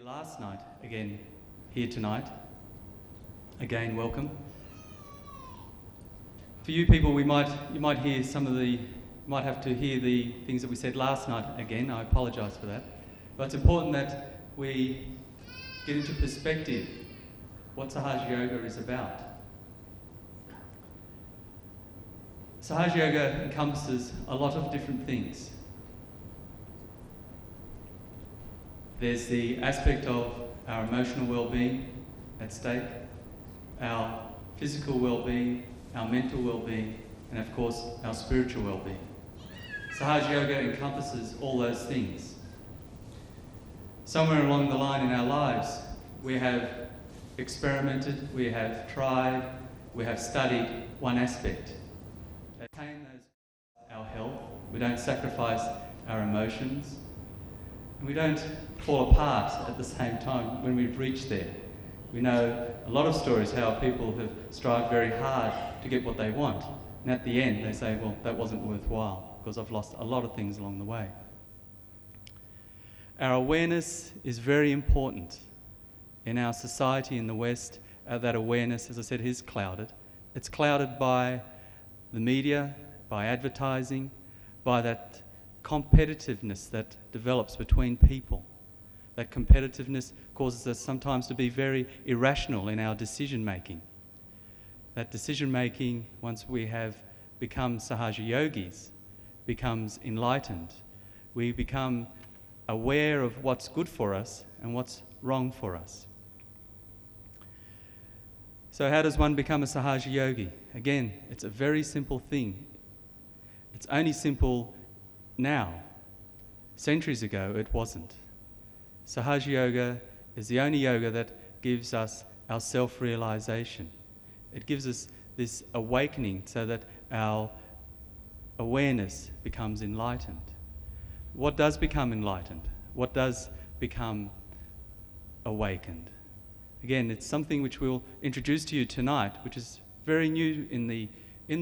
last night, again here tonight. Again, welcome. For you people, you might have to hear the things that we said last night again. I apologise for that. But it's important that we get into perspective what Sahaja Yoga is about. Sahaja Yoga encompasses a lot of different things. There's the aspect of our emotional well-being at stake, our physical well-being, our mental well-being, and of course, our spiritual well-being. Sahaja Yoga encompasses all those things. Somewhere along the line in our lives, we have experimented, we have tried, we have studied one aspect. Attain our health, we don't sacrifice our emotions, and we don't fall apart at the same time when we've reached there. We know a lot of stories how people have strived very hard to get what they want, and at the end they say, well, that wasn't worthwhile because I've lost a lot of things along the way. Our awareness is very important. In our society in the West, that awareness, as I said, is clouded. It's clouded by the media, by advertising, by that competitiveness that develops between people. That competitiveness causes us sometimes to be very irrational in our decision making. That decision making, once we have become Sahaja Yogis, becomes enlightened. We become aware of what's good for us and what's wrong for us. So how does one become a Sahaja Yogi? Again, it's a very simple thing. It's only simple now. Centuries ago, it wasn't. Sahaja Yoga is the only yoga that gives us our self-realization. It gives us this awakening so that our awareness becomes enlightened. What does become enlightened? What does become awakened? Again, it's something which we'll introduce to you tonight, which is very new in the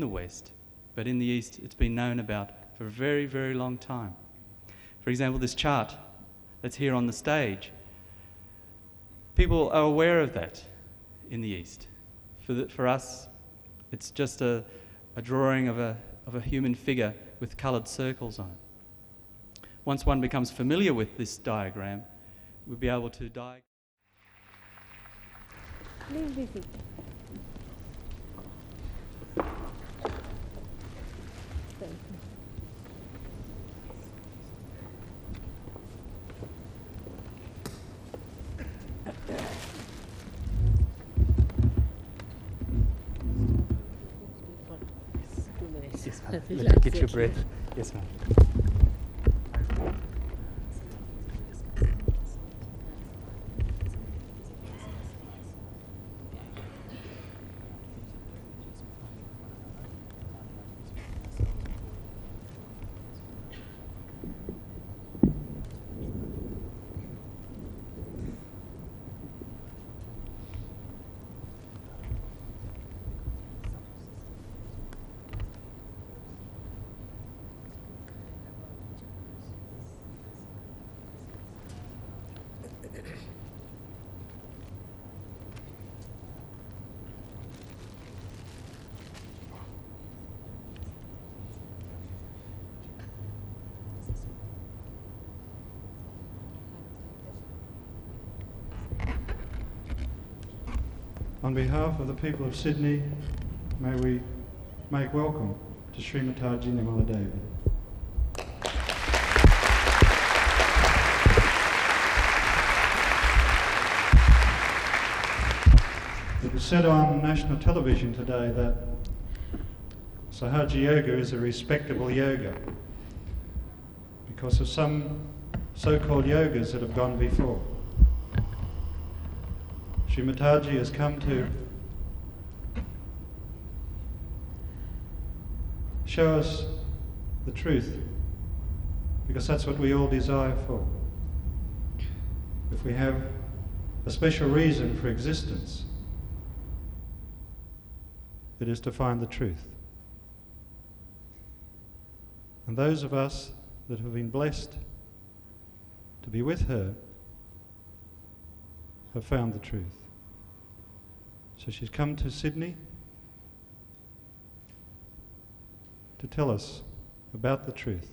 West, but in the East it's been known about for a very, very long time. For example, this chart that's here on the stage, people are aware of that in the East. For us, it's just a drawing of a human figure with coloured circles on it. Once one becomes familiar with this diagram, we'll be able to diagram. Please be seated. Yes, ma'am. Let me get your breath. Yes, ma'am. On behalf of the people of Sydney, may we make welcome to Sri Mataji Nirmala Devi. It was said on national television today that Sahaja Yoga is a respectable yoga because of some so-called yogas that have gone before. Sri Mataji has come to show us the truth, because that's what we all desire for. If we have a special reason for existence, it is to find the truth. And those of us that have been blessed to be with her have found the truth. So she's come to Sydney to tell us about the truth.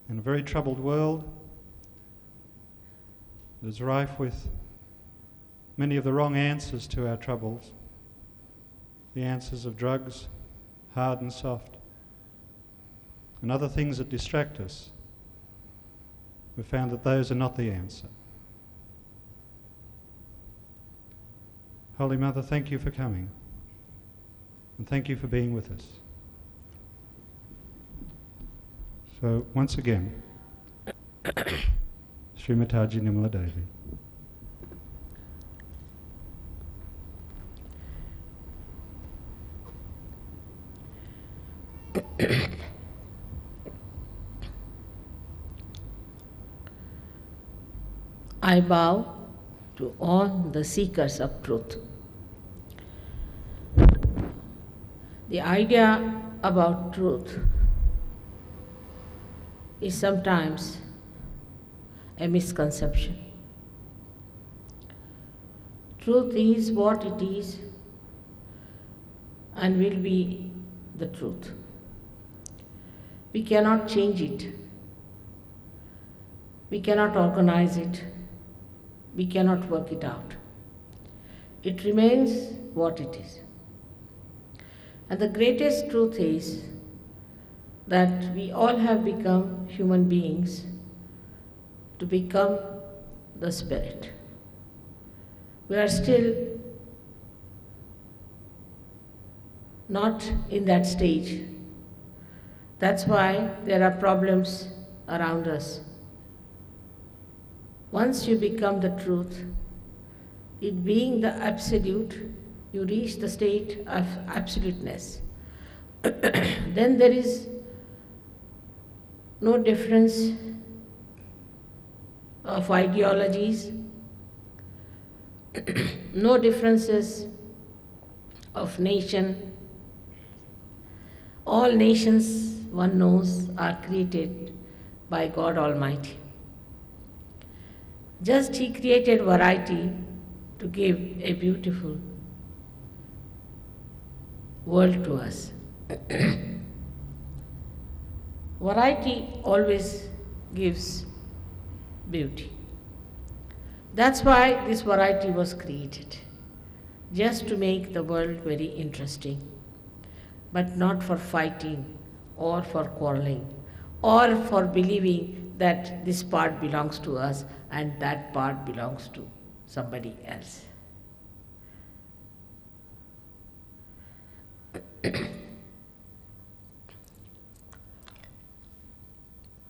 In a very troubled world that is rife with many of the wrong answers to our troubles, the answers of drugs, hard and soft, and other things that distract us, we've found that those are not the answer. Holy Mother, thank you for coming, and thank you for being with us. So, once again, Srimataji Nirmala Devi. I bow to all the seekers of truth. The idea about truth is sometimes a misconception. Truth is what it is and will be the truth. We cannot change it. We cannot organize it. We cannot work it out. It remains what it is. And the greatest truth is that we all have become human beings to become the Spirit. We are still not in that stage. That's why there are problems around us. Once you become the truth, it being the absolute, you reach the state of absoluteness. Then there is no difference of ideologies, no differences of nation. All nations, one knows, are created by God Almighty. Just He created variety to give a beautiful world to us. Variety always gives beauty. That's why this variety was created, just to make the world very interesting, but not for fighting or for quarreling or for believing that this part belongs to us and that part belongs to somebody else.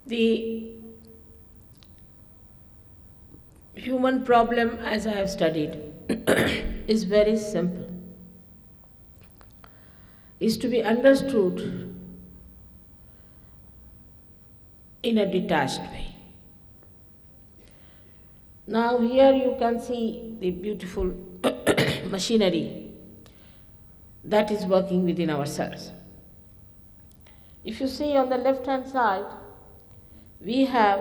The human problem, as I have studied, is very simple. Is to be understood in a detached way. Now here you can see the beautiful machinery that is working within ourselves. If you see on the left hand side, we have,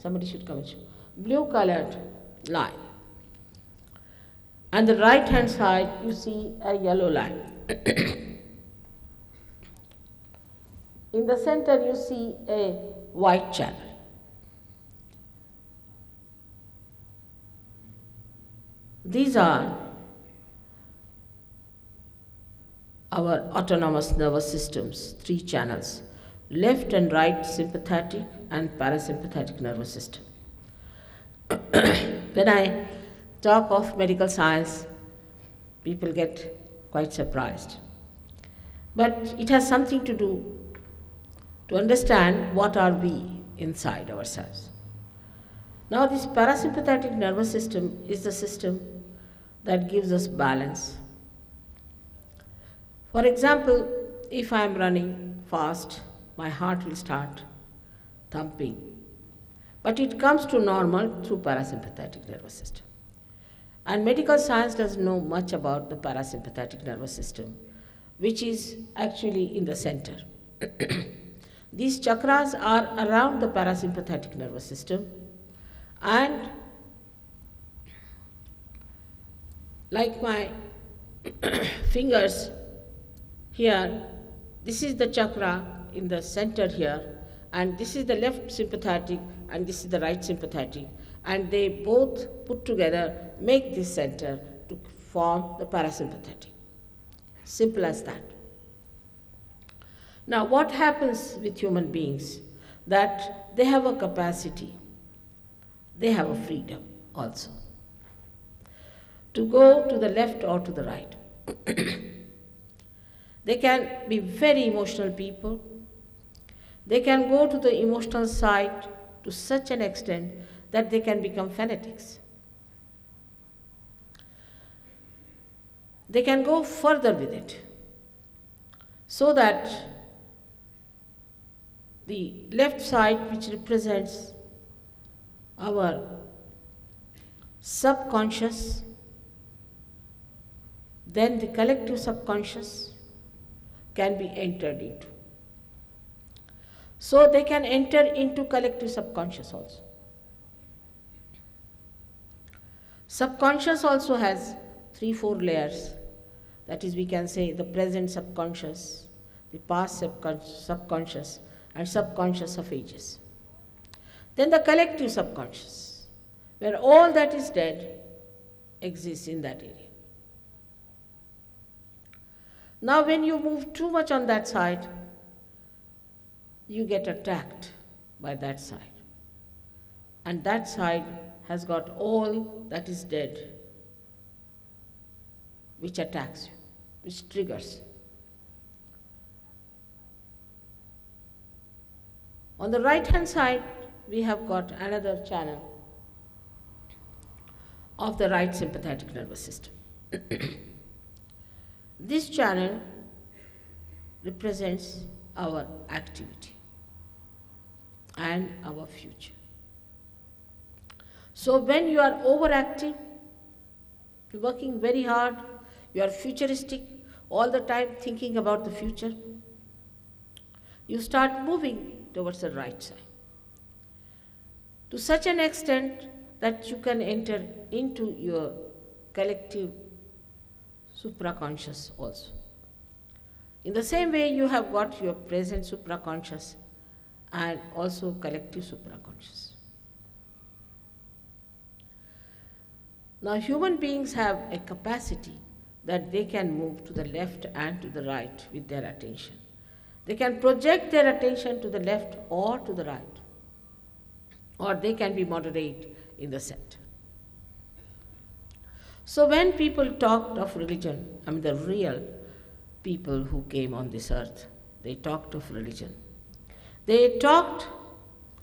somebody should come and show, blue colored line. And the right hand side you see a yellow line. In the center you see a white channel. These are our autonomous nervous systems, 3 channels, left and right sympathetic and parasympathetic nervous system. When I talk of medical science, people get quite surprised. But it has something to do to understand what are we inside ourselves. Now this parasympathetic nervous system is the system that gives us balance. For example, if I am running fast, my heart will start thumping. But it comes to normal through parasympathetic nervous system. And medical science doesn't know much about the parasympathetic nervous system, which is actually in the center. These chakras are around the parasympathetic nervous system, and like my fingers here, this is the chakra in the center here, and this is the left sympathetic, and this is the right sympathetic, and they both put together make this center to form the parasympathetic. Simple as that. Now, what happens with human beings? That they have a capacity, they have a freedom also, to go to the left or to the right. They can be very emotional people. They can go to the emotional side to such an extent that they can become fanatics. They can go further with it, so that the left side, which represents our subconscious, then the collective subconscious can be entered into. So they can enter into collective subconscious also. Subconscious also has 3-4 layers. That is, we can say the present subconscious, the past subconscious, and subconscious of ages. Then the collective subconscious, where all that is dead exists in that area. Now, when you move too much on that side, you get attacked by that side. And that side has got all that is dead, which attacks you, which triggers. On the right-hand side, we have got another channel of the right sympathetic nervous system. This channel represents our activity and our future. So when you are overactive, you're working very hard, you are futuristic, all the time thinking about the future, you start moving towards the right side, to such an extent that you can enter into your collective supraconscious also. In the same way, you have got your present supraconscious and also collective supraconscious. Now, human beings have a capacity that they can move to the left and to the right with their attention. They can project their attention to the left or to the right, or they can be moderate in the center. So when people talked of religion, I mean the real people who came on this earth, they talked of religion. They talked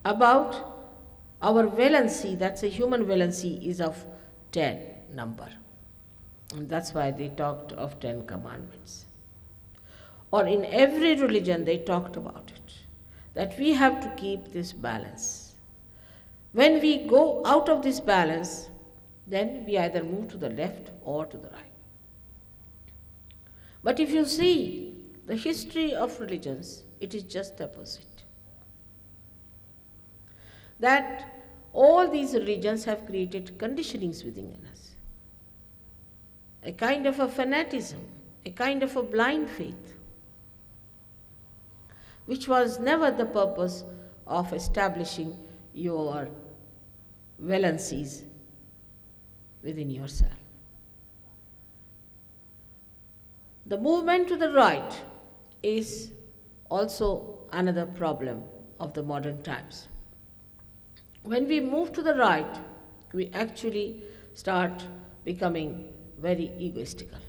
about our valency, that's a human valency, is of 10 number. And that's why they talked of 10 commandments. Or in every religion they talked about it, that we have to keep this balance. When we go out of this balance, then we either move to the left or to the right. But if you see the history of religions, it is just the opposite. That all these religions have created conditionings within us, a kind of a fanaticism, a kind of a blind faith, which was never the purpose of establishing your valencies within yourself. The movement to the right is also another problem of the modern times. When we move to the right, we actually start becoming very egoistical.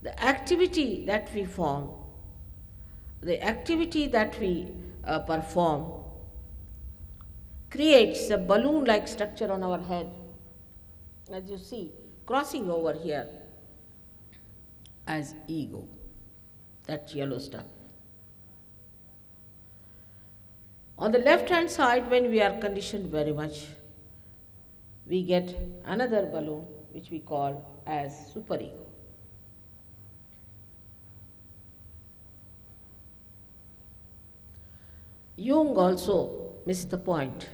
The activity that we form, the activity that we perform creates a balloon-like structure on our head, as you see, crossing over here as ego, that yellow stuff. On the left-hand side, when we are conditioned very much, we get another balloon, which we call as superego. Jung also missed the point,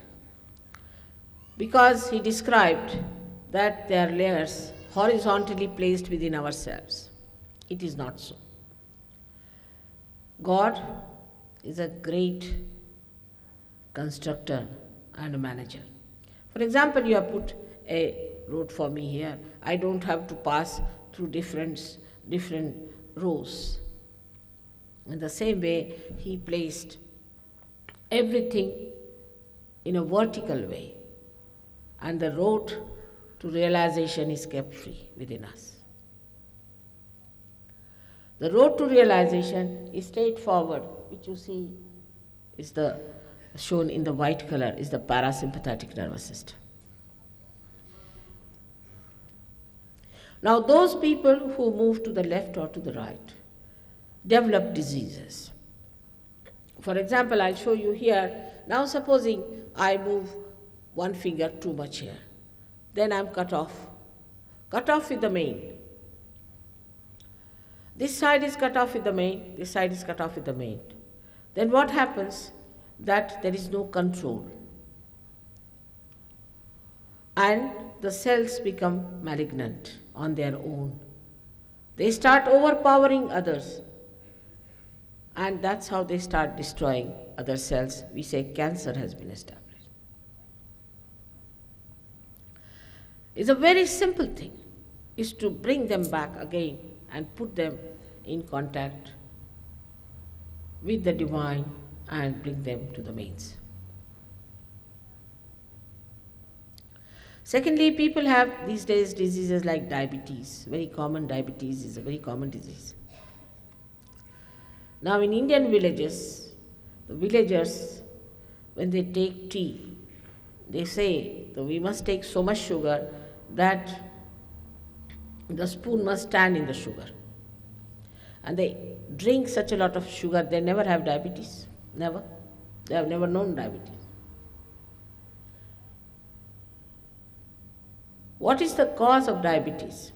because he described that they are layers horizontally placed within ourselves. It is not so. God is a great constructor and a manager. For example, you have put a road for me here. I don't have to pass through different rows. In the same way, He placed everything in a vertical way, and the road to realization is kept free within us. The road to realization is straightforward, which you see is shown in the white color, is the parasympathetic nervous system. Now, those people who move to the left or to the right develop diseases. For example, I'll show you here. Now, supposing I move one finger too much here, then I'm cut off with the main. This side is cut off with the main, this side is cut off with the main. Then what happens? That there is no control. And the cells become malignant on their own. They start overpowering others. And that's how they start destroying other cells. We say cancer has been established. It's a very simple thing, is to bring them back again and put them in contact with the divine and bring them to the mains. Secondly, people have these days diseases like diabetes. Very common. Diabetes is a very common disease. Now, in Indian villages, the villagers, when they take tea, they say that we must take so much sugar that the spoon must stand in the sugar. And they drink such a lot of sugar, they never have diabetes. Never. They have never known diabetes. What is the cause of diabetes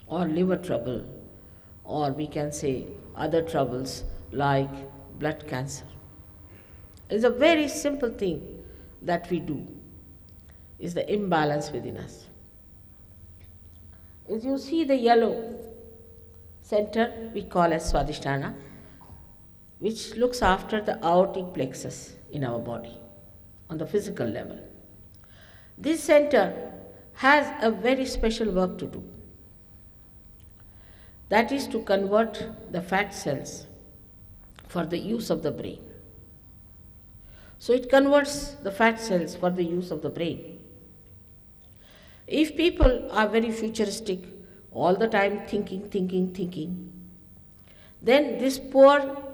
or liver trouble, or we can say other troubles like blood cancer? It's a very simple thing that we do, is the imbalance within us. As you see the yellow center we call as Swadhisthana, which looks after the aortic plexus in our body on the physical level. This center has a very special work to do. That is to convert the fat cells for the use of the brain. So it converts the fat cells for the use of the brain. If people are very futuristic, all the time thinking, then this poor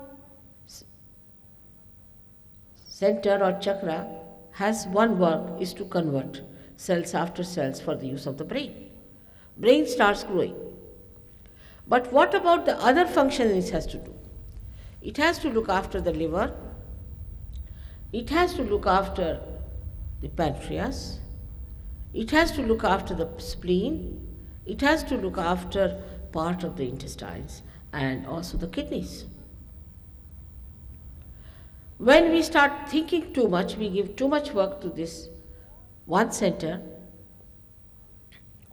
center or chakra has one work, is to convert cells after cells for the use of the brain. Brain starts growing. But what about the other functions it has to do? It has to look after the liver, it has to look after the pancreas, it has to look after the spleen, it has to look after part of the intestines and also the kidneys. When we start thinking too much, we give too much work to this one center,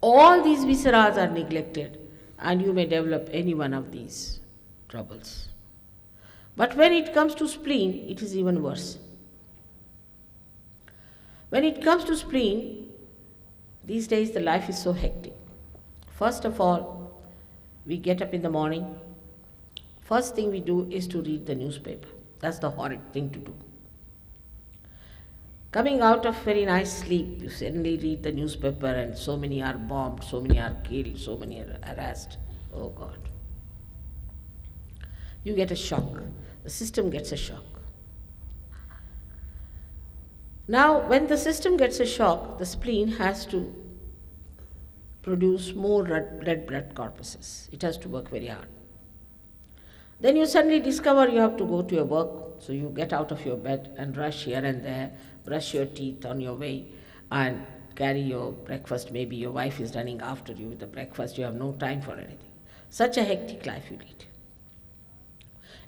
all these visceras are neglected and you may develop any one of these troubles. But when it comes to spleen, it is even worse. When it comes to spleen, these days the life is so hectic. First of all, we get up in the morning. First thing we do is to read the newspaper. That's the horrid thing to do. Coming out of very nice sleep, you suddenly read the newspaper and so many are bombed, so many are killed, so many are harassed. Oh God. You get a shock. The system gets a shock. Now, when the system gets a shock, the spleen has to produce more red blood corpuscles. It has to work very hard. Then you suddenly discover you have to go to your work, so you get out of your bed and rush here and there, brush your teeth on your way, and carry your breakfast. Maybe your wife is running after you with the breakfast. You have no time for anything. Such a hectic life you lead.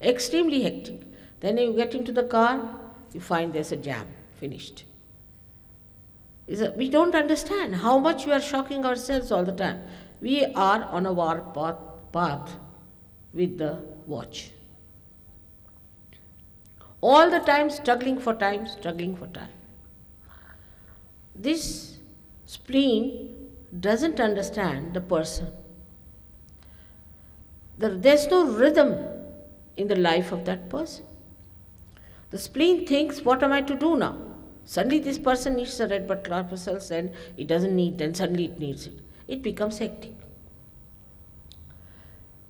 Extremely hectic. Then you get into the car, you find there's a jam. Finished. We don't understand how much we are shocking ourselves all the time. We are on a war path with the watch. All the time struggling for time, struggling for time. This spleen doesn't understand the person. There's no rhythm in the life of that person. The spleen thinks, what am I to do now? Suddenly this person needs the red blood corpuscles, and it doesn't need, then suddenly it needs it. It becomes hectic.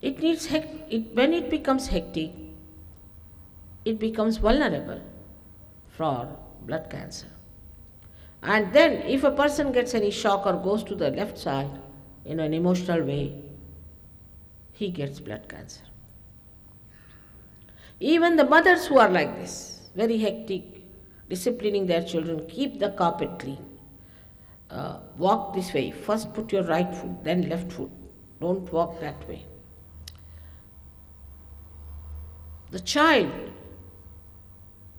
When it becomes hectic, it becomes vulnerable for blood cancer. And then if a person gets any shock or goes to the left side in an emotional way, he gets blood cancer. Even the mothers who are like this, very hectic, disciplining their children, keep the carpet clean. Walk this way. First put your right foot, then left foot. Don't walk that way. The child,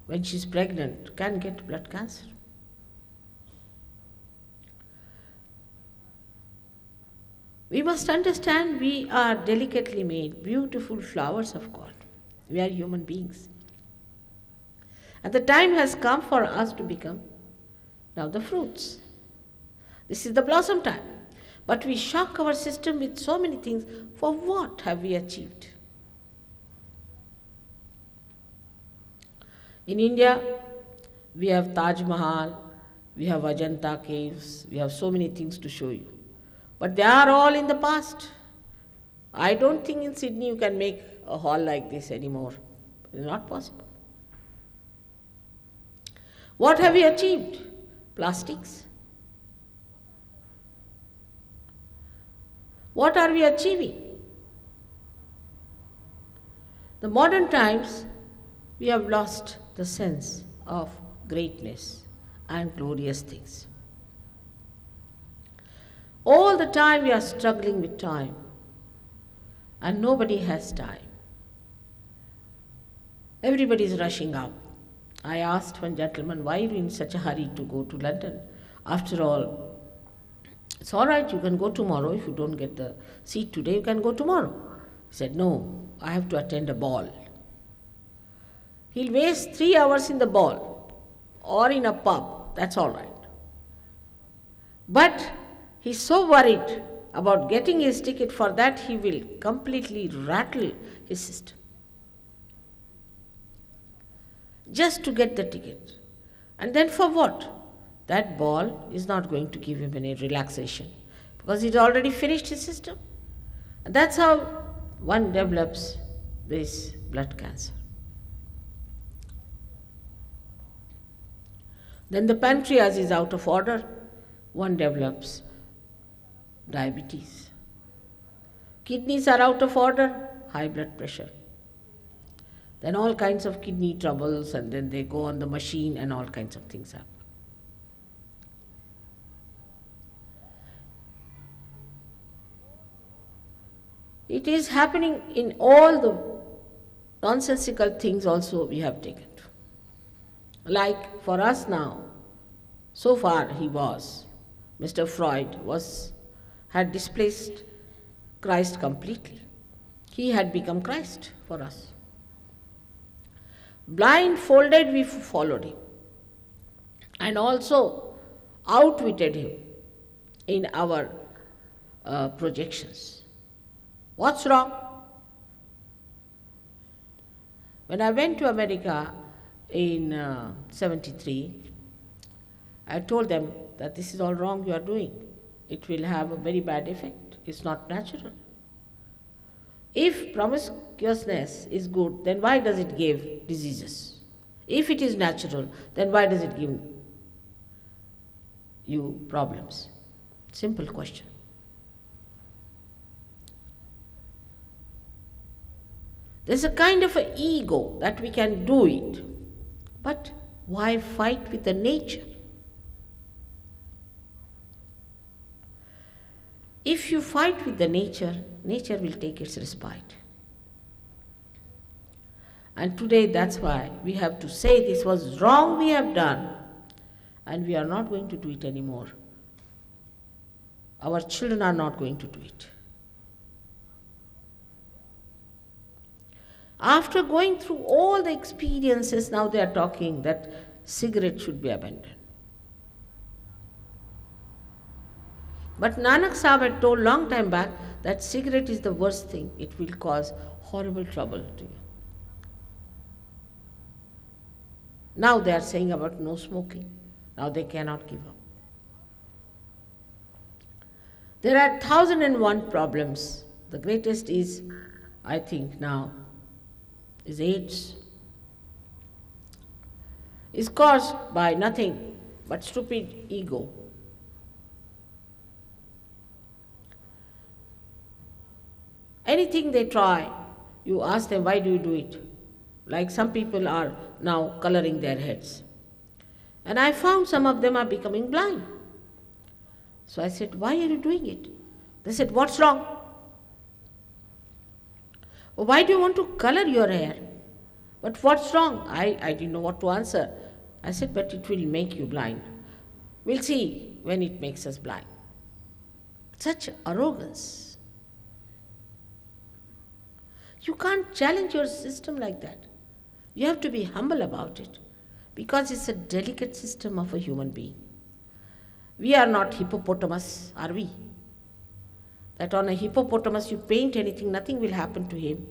when she's pregnant, can get blood cancer. We must understand we are delicately made, beautiful flowers of God. We are human beings. And the time has come for us to become now the fruits. This is the blossom time. But we shock our system with so many things. For what have we achieved? In India, we have Taj Mahal, we have Ajanta caves, we have so many things to show you. But they are all in the past. I don't think in Sydney you can make a hall like this anymore. It's not possible. What have we achieved? Plastics. What are we achieving? The modern times, we have lost the sense of greatness and glorious things. All the time we are struggling with time, and nobody has time. Everybody is rushing up. I asked one gentleman, why are you in such a hurry to go to London? After all, it's all right, you can go tomorrow. If you don't get the seat today, you can go tomorrow. He said, no, I have to attend a ball. He'll waste 3 hours in the ball or in a pub, that's all right. But he's so worried about getting his ticket, for that he will completely rattle his system just to get the ticket. And then for what? That ball is not going to give him any relaxation because he's already finished his system. And that's how one develops this blood cancer. Then the pancreas is out of order, one develops diabetes. Kidneys are out of order, high blood pressure. Then all kinds of kidney troubles, and then they go on the machine and all kinds of things happen. It is happening in all the nonsensical things also we have taken. Like for us now, so far Mr. Freud had displaced Christ completely. He had become Christ for us. Blindfolded, we followed him and also outwitted him in our projections. What's wrong? When I went to America in 73, I told them that this is all wrong you are doing. It will have a very bad effect. It's not natural. If promiscuousness is good, then why does it give diseases? If it is natural, then why does it give you problems? Simple question. There's a kind of an ego that we can do it, but why fight with the nature? If you fight with the nature, nature will take its respite. And today that's why we have to say this was wrong we have done, and we are not going to do it anymore. Our children are not going to do it. After going through all the experiences, now they are talking that cigarette should be abandoned. But Nanak Sahib had told long time back that cigarette is the worst thing. It will cause horrible trouble to you. Now they are saying about no smoking. Now they cannot give up. There are 1,001 problems. The greatest is, I think now, is AIDS. Is caused by nothing but stupid ego. Anything they try, you ask them, why do you do it? Like some people are now coloring their heads. And I found some of them are becoming blind. So I said, why are you doing it? They said, what's wrong? Why do you want to color your hair? But what's wrong? I didn't know what to answer. I said, but it will make you blind. We'll see when it makes us blind. Such arrogance. You can't challenge your system like that. You have to be humble about it, because it's a delicate system of a human being. We are not hippopotamus, are we? That on a hippopotamus you paint anything, nothing will happen to him.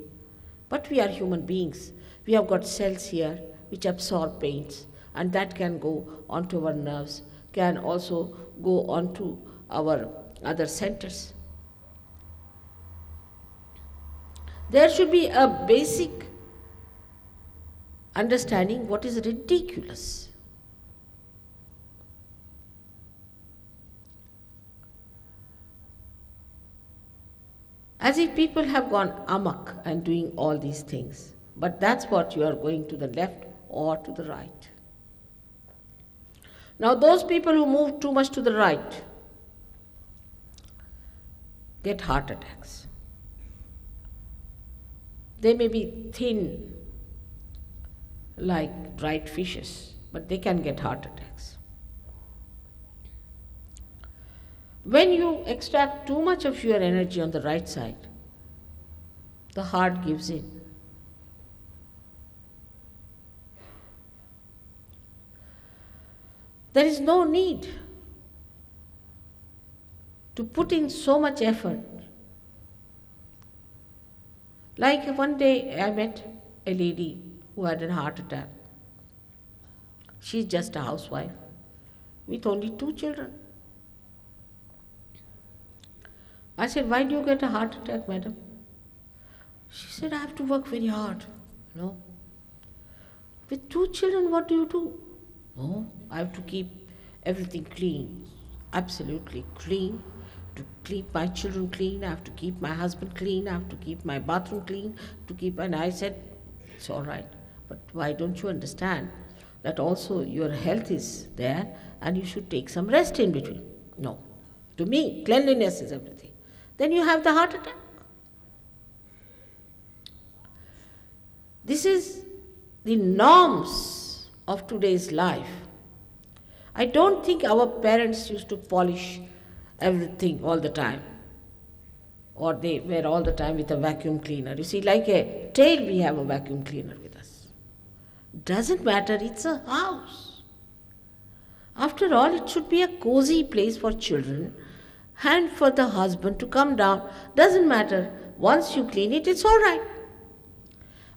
But we are human beings. We have got cells here which absorb paints, and that can go onto our nerves, can also go onto our other centers. There should be a basic understanding what is ridiculous. As if people have gone amok and doing all these things. But that's what you are going to the left or to the right. Now those people who move too much to the right get heart attacks. They may be thin like dried fishes, but they can get heart attacks. When you extract too much of your energy on the right side, the heart gives in. There is no need to put in so much effort. Like one day I met a lady who had a heart attack. She's just a housewife with only 2 children. I said, why do you get a heart attack, madam? She said, I have to work very hard. No. With 2 children, what do you do? No, I have to keep everything clean, absolutely clean. To keep my children clean, I have to keep my husband clean, I have to keep my bathroom clean, and I said, it's all right, but why don't you understand that also your health is there and you should take some rest in between? No. To me, cleanliness is everything. Then you have the heart attack. This is the norms of today's life. I don't think our parents used to polish everything all the time, or they were all the time with a vacuum cleaner. You see, like a tail, we have a vacuum cleaner with us. Doesn't matter, it's a house. After all, it should be a cozy place for children and for the husband to come down. Doesn't matter, once you clean it, it's all right.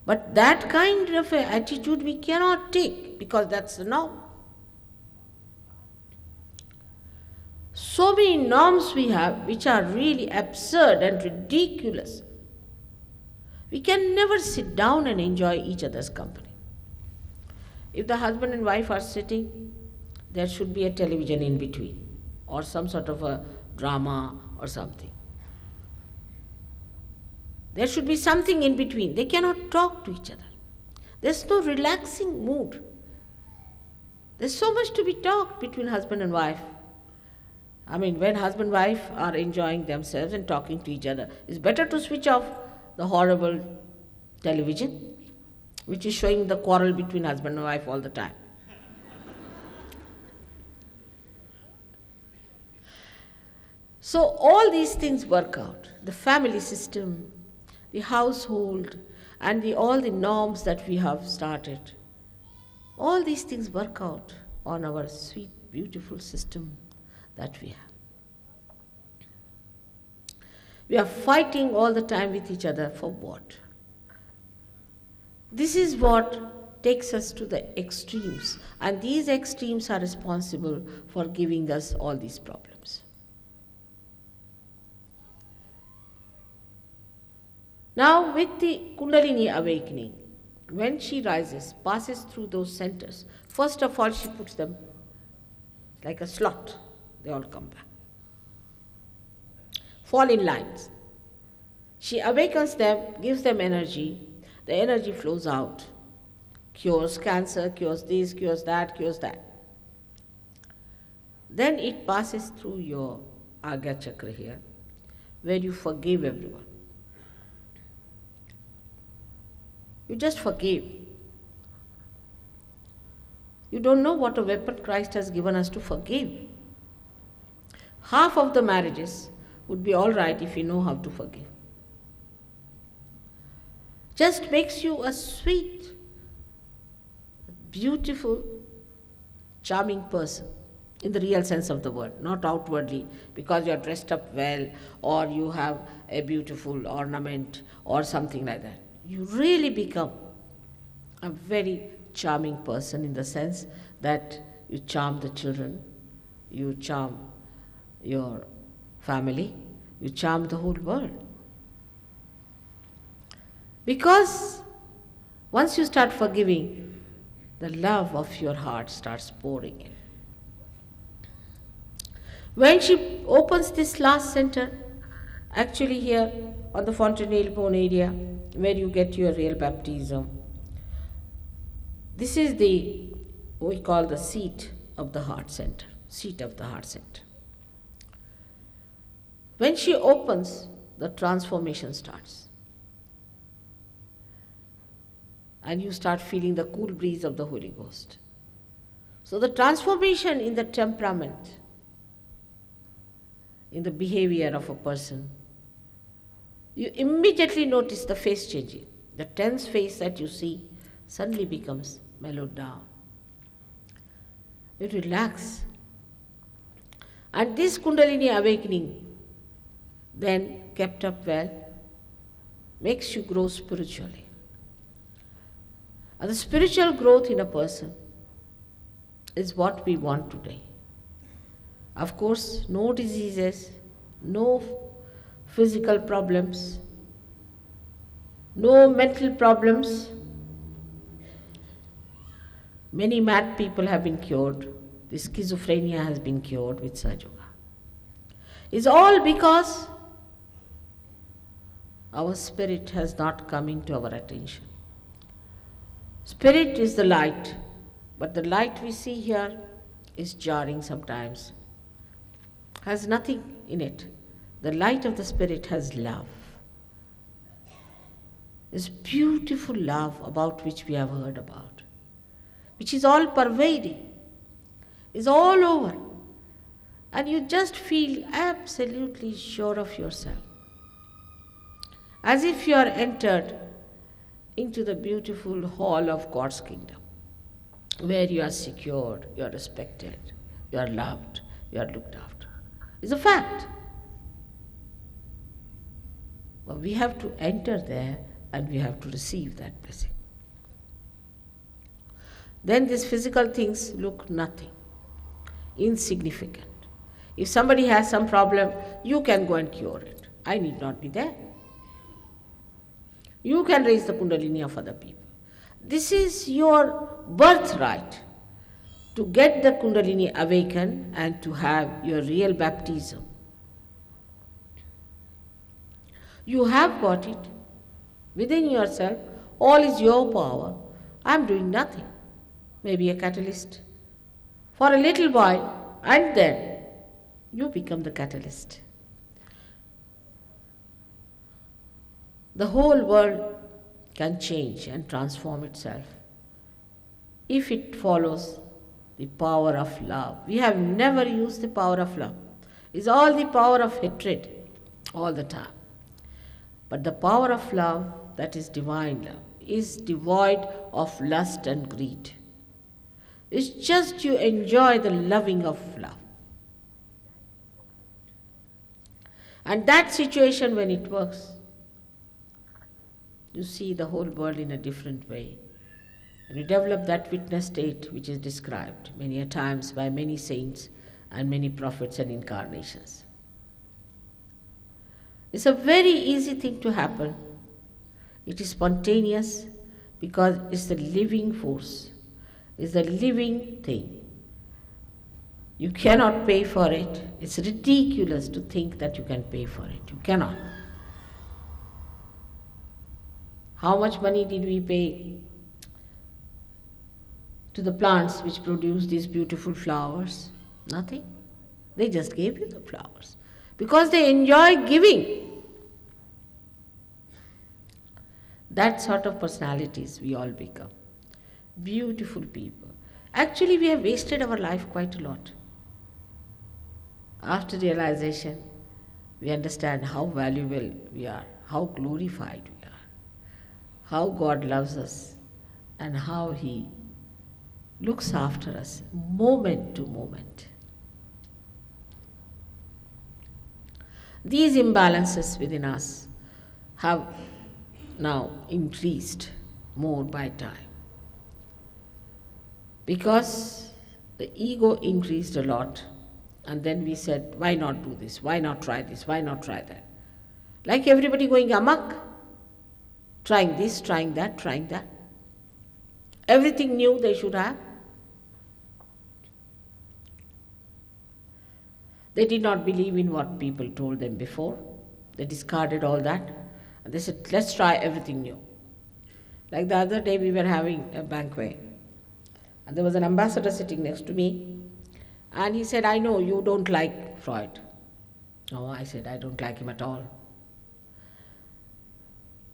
But that kind of a attitude we cannot take, because that's the norm. So many norms we have which are really absurd and ridiculous. We can never sit down and enjoy each other's company. If the husband and wife are sitting, there should be a television in between, or some sort of a drama or something. There should be something in between. They cannot talk to each other. There's no relaxing mood. There's so much to be talked between husband and wife. I mean, when husband and wife are enjoying themselves and talking to each other, it's better to switch off the horrible television, which is showing the quarrel between husband and wife all the time. So all these things work out. The family system, the household, and all the norms that we have started. All these things work out on our sweet, beautiful system that we have. We are fighting all the time with each other for what? This is what takes us to the extremes, and these extremes are responsible for giving us all these problems. Now, with the Kundalini awakening, when she rises, passes through those centers, first of all she puts them like a slot, they all come back. Fall in lines. She awakens them, gives them energy, the energy flows out, cures cancer, cures this, cures that, cures that. Then it passes through your Agya Chakra here, where you forgive everyone. You just forgive. You don't know what a weapon Christ has given us to forgive. Half of the marriages would be all right if you know how to forgive. Just makes you a sweet, beautiful, charming person in the real sense of the word, not outwardly because you are dressed up well or you have a beautiful ornament or something like that. You really become a very charming person in the sense that you charm the children, you charm your family, you charm the whole world. Because once you start forgiving, the love of your heart starts pouring in. When she opens this last center, actually here on the fontanelle bone area, where you get your real baptism, this is we call the seat of the heart center, seat of the heart center. When she opens, the transformation starts. And you start feeling the cool breeze of the Holy Ghost. So the transformation in the temperament, in the behavior of a person, you immediately notice the face changing. The tense face that you see suddenly becomes mellowed down. You relax. And this Kundalini awakening, then kept up well, makes you grow spiritually. And the spiritual growth in a person is what we want today. Of course, no diseases, no physical problems, no mental problems. Many mad people have been cured. The schizophrenia has been cured with Sahaja Yoga. It's all because our spirit has not come into our attention. Spirit is the light, but the light we see here is jarring sometimes, has nothing in it. The light of the Spirit has love. This beautiful love about which we have heard about, which is all pervading, is all over, and you just feel absolutely sure of yourself, as if you are entered into the beautiful hall of God's kingdom, where you are secured, you are respected, you are loved, you are looked after. It's a fact. But we have to enter there and we have to receive that blessing. Then these physical things look nothing, insignificant. If somebody has some problem, you can go and cure it. I need not be there. You can raise the Kundalini of other people. This is your birthright, to get the Kundalini awakened and to have your real baptism. You have got it within yourself. All is your power. I am doing nothing. Maybe a catalyst for a little while, and then you become the catalyst. The whole world can change and transform itself if it follows the power of love. We have never used the power of love. is all the power of hatred all the time. But the power of love, that is divine love, is devoid of lust and greed. It's just you enjoy the loving of love. And that situation, when it works, you see the whole world in a different way. And you develop that witness state which is described many a times by many saints and many prophets and incarnations. It's a very easy thing to happen. It is spontaneous because it's the living force, it's the living thing. You cannot pay for it. It's ridiculous to think that you can pay for it. You cannot. How much money did we pay to the plants which produce these beautiful flowers? Nothing. They just gave you the flowers because they enjoy giving. That sort of personalities we all become. Beautiful people. Actually, we have wasted our life quite a lot. After realization, we understand how valuable we are, how glorified we are, how God loves us, and how He looks after us moment to moment. These imbalances within us have now increased more by time because the ego increased a lot, and then we said, why not do this, why not try this, why not try that? Like everybody going amok, trying this, trying that, trying that. Everything new they should have. They did not believe in what people told them before. They discarded all that. And they said, let's try everything new. Like the other day we were having a banquet. And there was an ambassador sitting next to me. And he said, I know you don't like Freud. No, I said, I don't like him at all.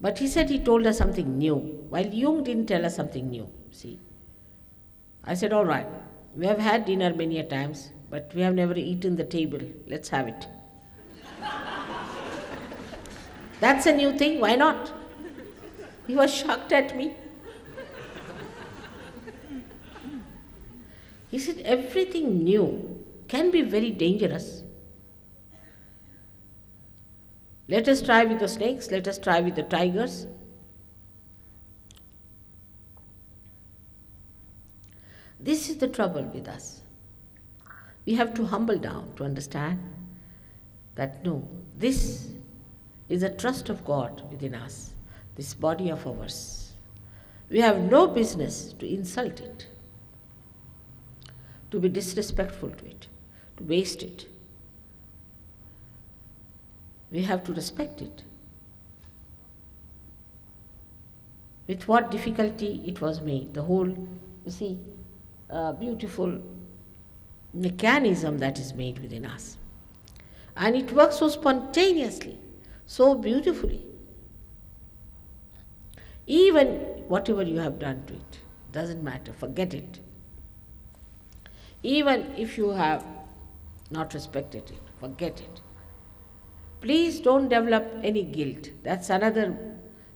But he said he told us something new, while Jung didn't tell us something new, see. I said, all right, we have had dinner many a times, but we have never eaten the table. Let's have it. That's a new thing, why not? He was shocked at me. He said, everything new can be very dangerous. Let us try with the snakes, let us try with the tigers. This is the trouble with us. We have to humble down to understand that no, this is a trust of God within us, this body of ours. We have no business to insult it, to be disrespectful to it, to waste it. We have to respect it. With what difficulty it was made, the whole, you see, beautiful mechanism that is made within us. And it works so spontaneously, so beautifully. Even whatever you have done to it, doesn't matter, forget it. Even if you have not respected it, forget it. Please don't develop any guilt. That's another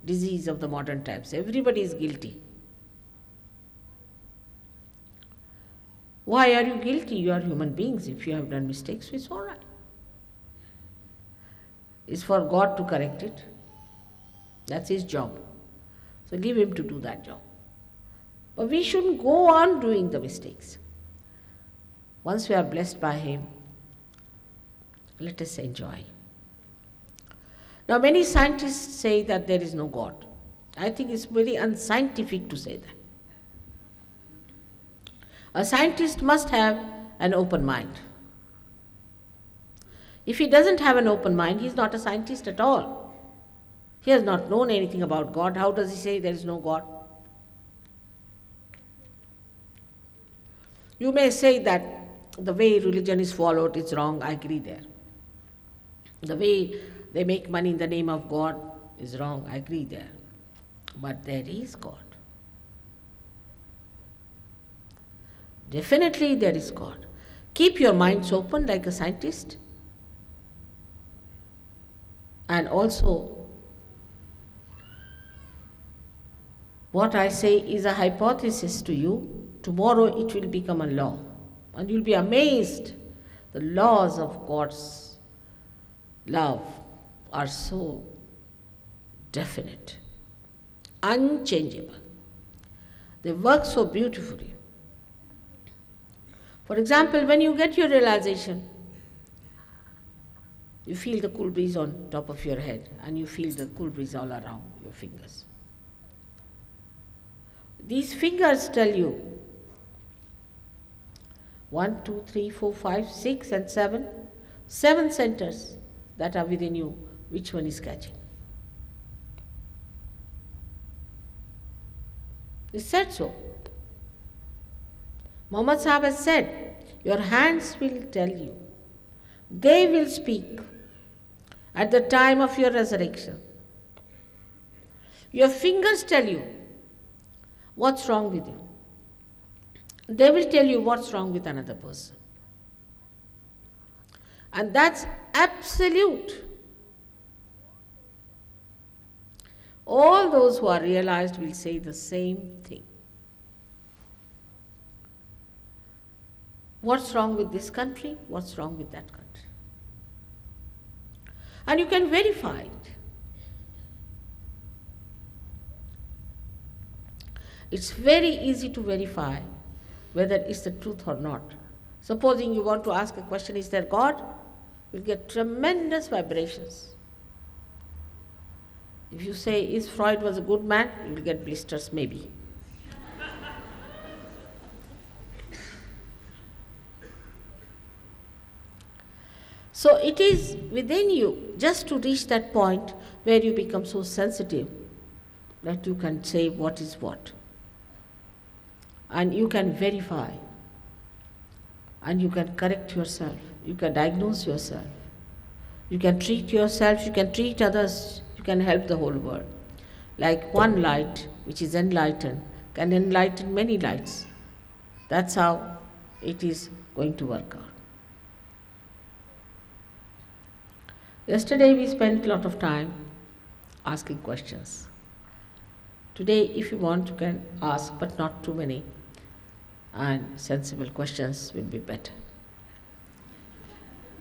disease of the modern times. Everybody is guilty. Why are you guilty? You are human beings. If you have done mistakes, it's all right. It's for God to correct it. That's His job. So leave Him to do that job. But we shouldn't go on doing the mistakes. Once we are blessed by Him, let us enjoy. Now, many scientists say that there is no God. I think it's very unscientific to say that. A scientist must have an open mind. If he doesn't have an open mind, he's not a scientist at all. He has not known anything about God. How does he say there is no God? You may say that the way religion is followed is wrong. I agree there. The way they make money in the name of God is wrong. I agree there. But there is God. Definitely there is God. Keep your minds open like a scientist. And also, what I say is a hypothesis to you. Tomorrow it will become a law. And you'll be amazed. The laws of God's love are so definite, unchangeable. They work so beautifully. For example, when you get your realization, you feel the cool breeze on top of your head and you feel the cool breeze all around your fingers. These fingers tell you 1, 2, 3, 4, 5, 6 and 7, 7 centers that are within you, which one is catching. It's said so. Muhammad Sahib has said, your hands will tell you. They will speak at the time of your resurrection. Your fingers tell you what's wrong with you. They will tell you what's wrong with another person. And that's absolute. All those who are realized will say the same thing. What's wrong with this country? What's wrong with that country? And you can verify it. It's very easy to verify whether it's the truth or not. Supposing you want to ask a question, is there God? You'll get tremendous vibrations. If you say, is Freud was a good man? You will get blisters, maybe. So it is within you just to reach that point where you become so sensitive that you can say what is what. And you can verify. And you can correct yourself. You can diagnose yourself. You can treat yourself, you can treat others, you can help the whole world. Like one light, which is enlightened, can enlighten many lights. That's how it is going to work out. Yesterday we spent a lot of time asking questions. Today, if you want, you can ask, but not too many. And sensible questions will be better.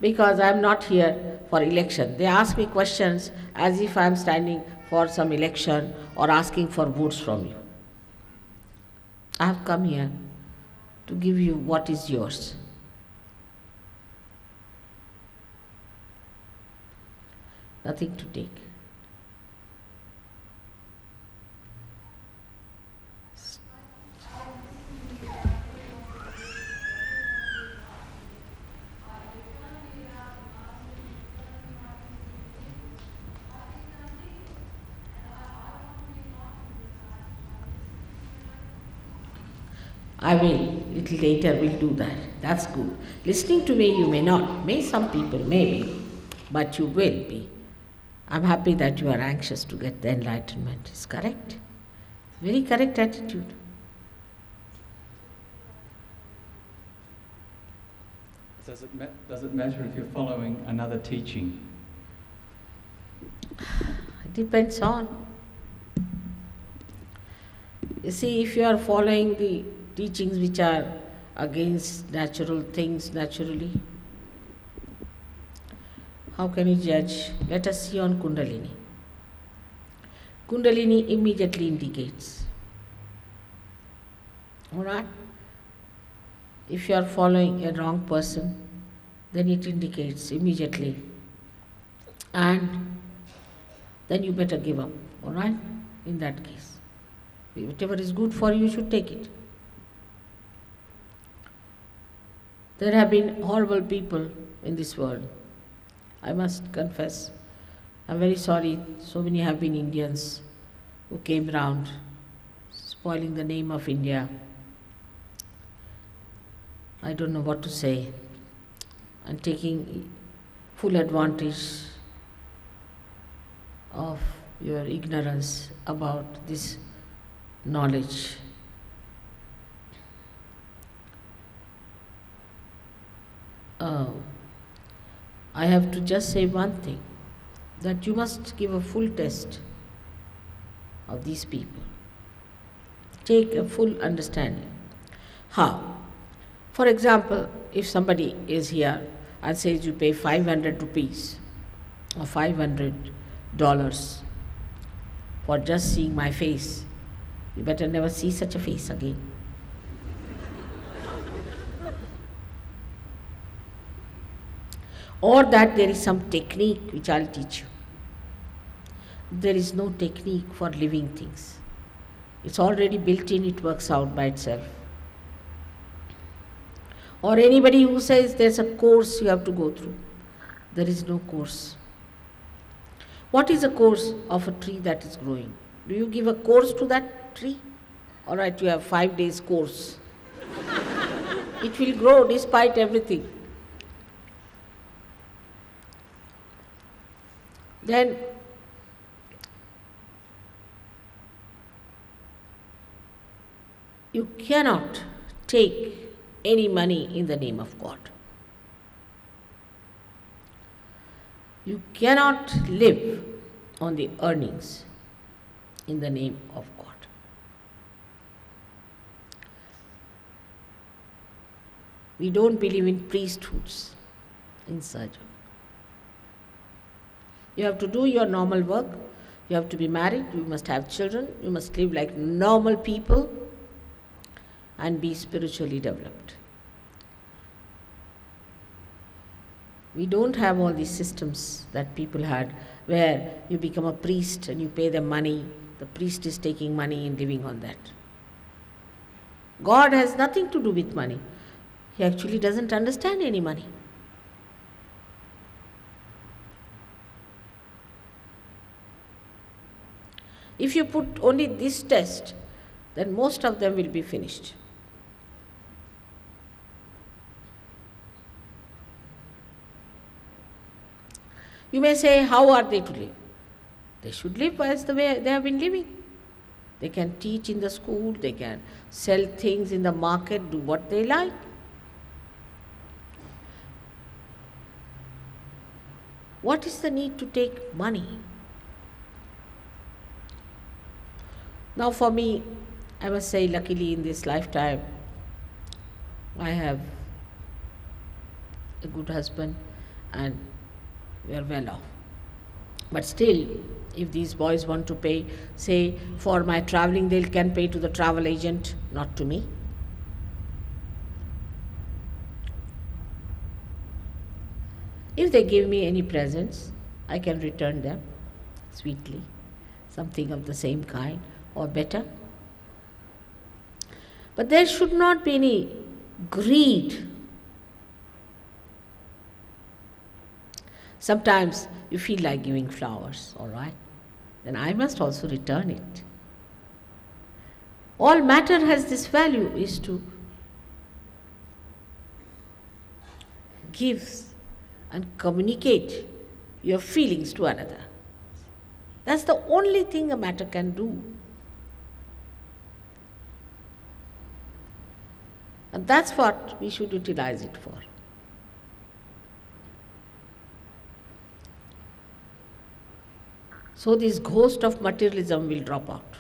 Because I'm not here for election. They ask me questions as if I'm standing for some election or asking for votes from you. I have come here to give you what is yours. Nothing to take. I will, little later we'll do that. That's good. Listening to me you may not, some people may be, but you will be. I'm happy that you are anxious to get the enlightenment. It's correct. Very correct attitude. Does it matter if you're following another teaching? It depends on. You see, if you are following the teachings which are against natural things naturally, how can you judge? Let us see on Kundalini. Kundalini immediately indicates. Alright? If you are following a wrong person, then it indicates immediately. And then you better give up. Alright? In that case. Whatever is good for you, you should take it. There have been horrible people in this world. I must confess. I'm very sorry. So many have been Indians who came round, spoiling the name of India. I don't know what to say. And taking full advantage of your ignorance about this knowledge. I have to just say one thing. that you must give a full test of these people. Take a full understanding. How? For example, if somebody is here and says you pay 500 rupees or $500 for just seeing my face, you better never see such a face again. Or that there is some technique which I'll teach you. There is no technique for living things. It's already built in, it works out by itself. Or anybody who says there's a course you have to go through. There is no course. What is a course of a tree that is growing? Do you give a course to that tree? All right, you have 5 days course. It will grow despite everything. Then you cannot take any money in the name of God. You cannot live on the earnings in the name of God. We don't believe in priesthoods in Sahaja. You have to do your normal work. You have to be married. You must have children. You must live like normal people and be spiritually developed. We don't have all these systems that people had where you become a priest and you pay them money. The priest is taking money and living on that. God has nothing to do with money. He actually doesn't understand any money. If you put only this test, then most of them will be finished. You may say, how are they to live? They should live as the way they have been living. They can teach in the school, they can sell things in the market, do what they like. What is the need to take money? Now for me, I must say, luckily in this lifetime, I have a good husband and we are well off. But still, if these boys want to pay, say for my traveling, they can pay to the travel agent, not to me. If they give me any presents, I can return them sweetly, something of the same kind or better. But there should not be any greed. Sometimes you feel like giving flowers, all right? Then I must also return it. All matter has this value, is to give and communicate your feelings to another. That's the only thing a matter can do. And that's what we should utilize it for. So this ghost of materialism will drop out.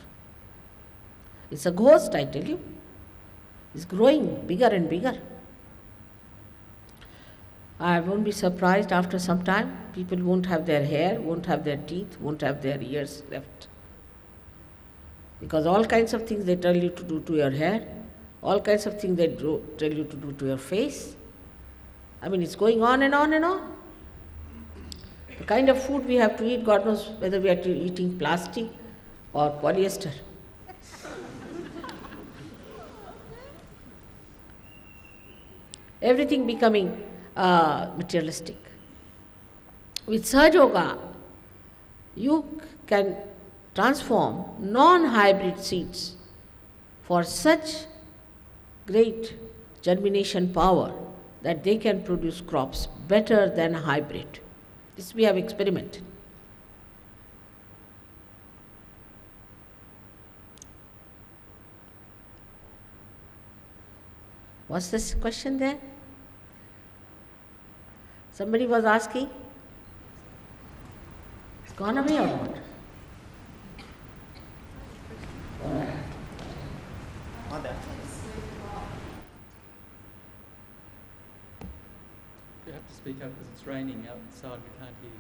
It's a ghost, I tell you. It's growing bigger and bigger. I won't be surprised after some time, people won't have their hair, won't have their teeth, won't have their ears left. Because all kinds of things they tell you to do to your hair, all kinds of things they tell you to do to your face. I mean, it's going on and on and on. The kind of food we have to eat, God knows whether we are eating plastic or polyester. Everything becoming materialistic. With Sahaja Yoga, you can transform non-hybrid seeds for such great germination power that they can produce crops better than hybrid. This we have experimented. What's this question there? Somebody was asking? gone away or what? Mother. You have to speak up because it's raining outside, we can't hear you.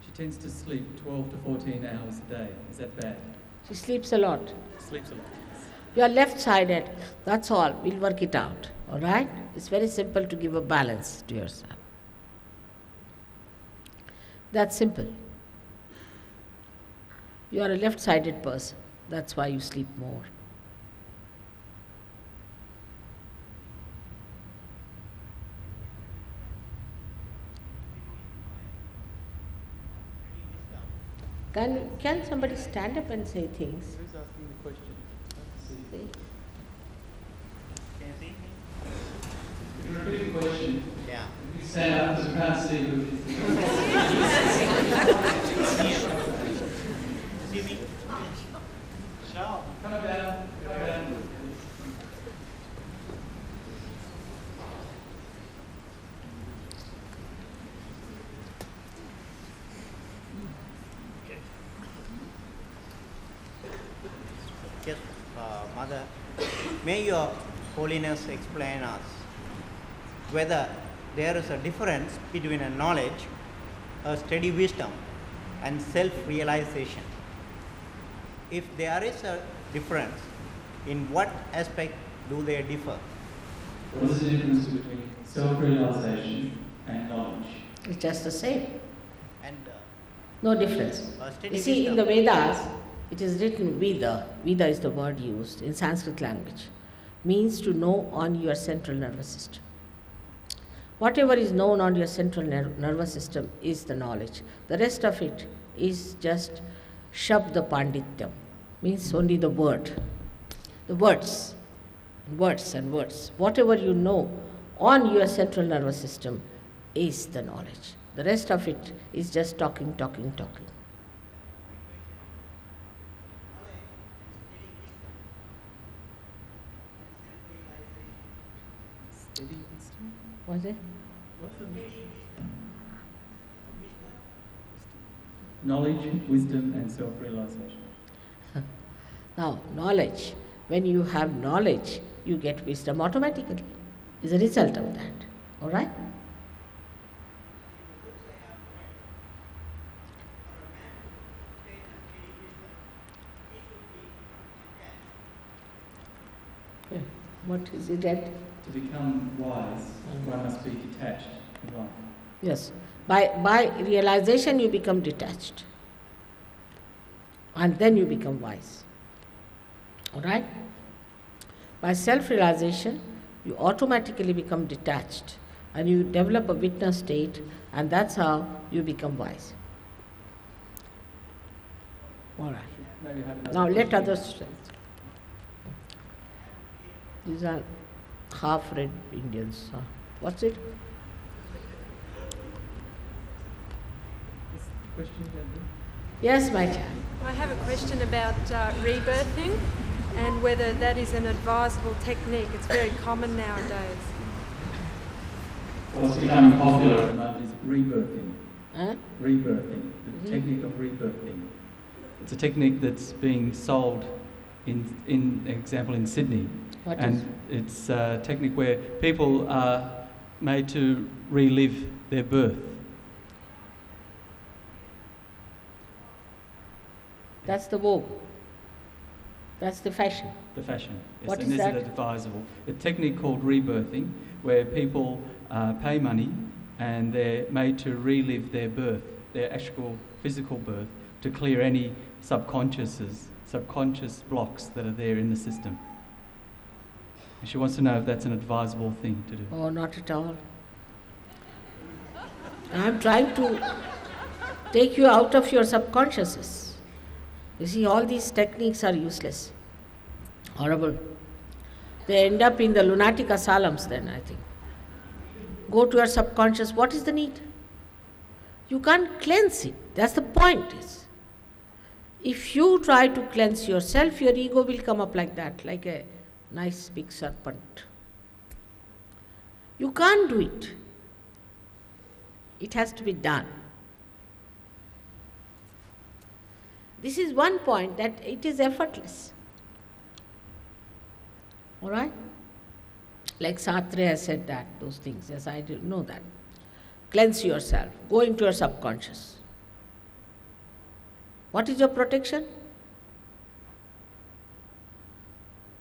She tends to sleep 12 to 14 hours a day. Is that bad? She sleeps a lot. Sleeps a lot. You are left-sided. That's all. We'll work it out. All right? It's very simple to give a balance to yourself. That's simple. You are a left-sided person. That's why you sleep more. Can somebody stand up and say things? Who's asking the question? See? Can you see? If you repeat the question, Yeah. you stand up because we can't see who it is. See me? Shout. Come down. Come down. Yes, Mother, may Your Holiness explain us whether there is a difference between a knowledge, a steady wisdom, and self-realization. If there is a difference, in what aspect do they differ? What is the difference between self-realization and knowledge? It's just the same. And No difference. steady You see, in the wisdom. Vedas, it is written Veda. Veda is the word used in Sanskrit language. Means to know on your central nervous system. Whatever is known on your central nervous system is the knowledge. The rest of it is just Shabda Pandityam. Means only the word. The words. Words and words. Whatever you know on your central nervous system is the knowledge. The rest of it is just talking, talking, talking. Steady wisdom? Was it? What's the knowledge, wisdom, and self-realization. Now, knowledge. When you have knowledge, you get wisdom automatically. Is a result of that. All right? Yeah. What is it that? To become wise, one must be detached in life. Yes. By realization, you become detached. And then you become wise. All right? By self-realization, you automatically become detached and you develop a witness state, and that's how you become wise. All right. Maybe have another Now let question. others. These are half-red Indians. Huh? What's it? Is the question down there? Yes, my child. I have a question about rebirthing and whether that is an advisable technique. It's very common nowadays. What's becoming popular at the moment is rebirthing. Huh? Rebirthing, the technique of rebirthing. It's a technique that's being sold in example, in Sydney. What And is? it's a technique where people are made to relive their birth. That's the vogue. That's the fashion. The fashion. Yes. What and is is that? it advisable? A technique called rebirthing, where people pay money and they're made to relive their birth, their actual physical birth, to clear any subconscious blocks that are there in the system. And she wants to know if that's an advisable thing to do. Oh, not at all. I'm trying to take you out of your subconsciousness. You see, all these techniques are useless. Horrible. They end up in the lunatic asylums then, I think. Go to your subconscious. What is the need? You can't cleanse it. That's the point. Is if you try to cleanse yourself, your ego will come up like that, like a nice big serpent. You can't do it. It has to be done. This is one point, that it is effortless. All right? Like Sartre has said that, those things. Yes, I do know that. Cleanse yourself. Go into your subconscious. What is your protection?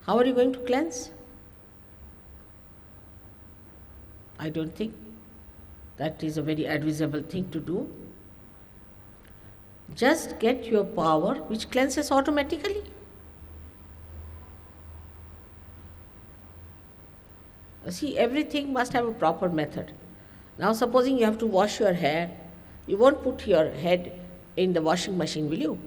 How are you going to cleanse? I don't think that is a very advisable thing to do. Just get your power, which cleanses automatically. See, everything must have a proper method. Now, supposing you have to wash your hair, you won't put your head in the washing machine, will you?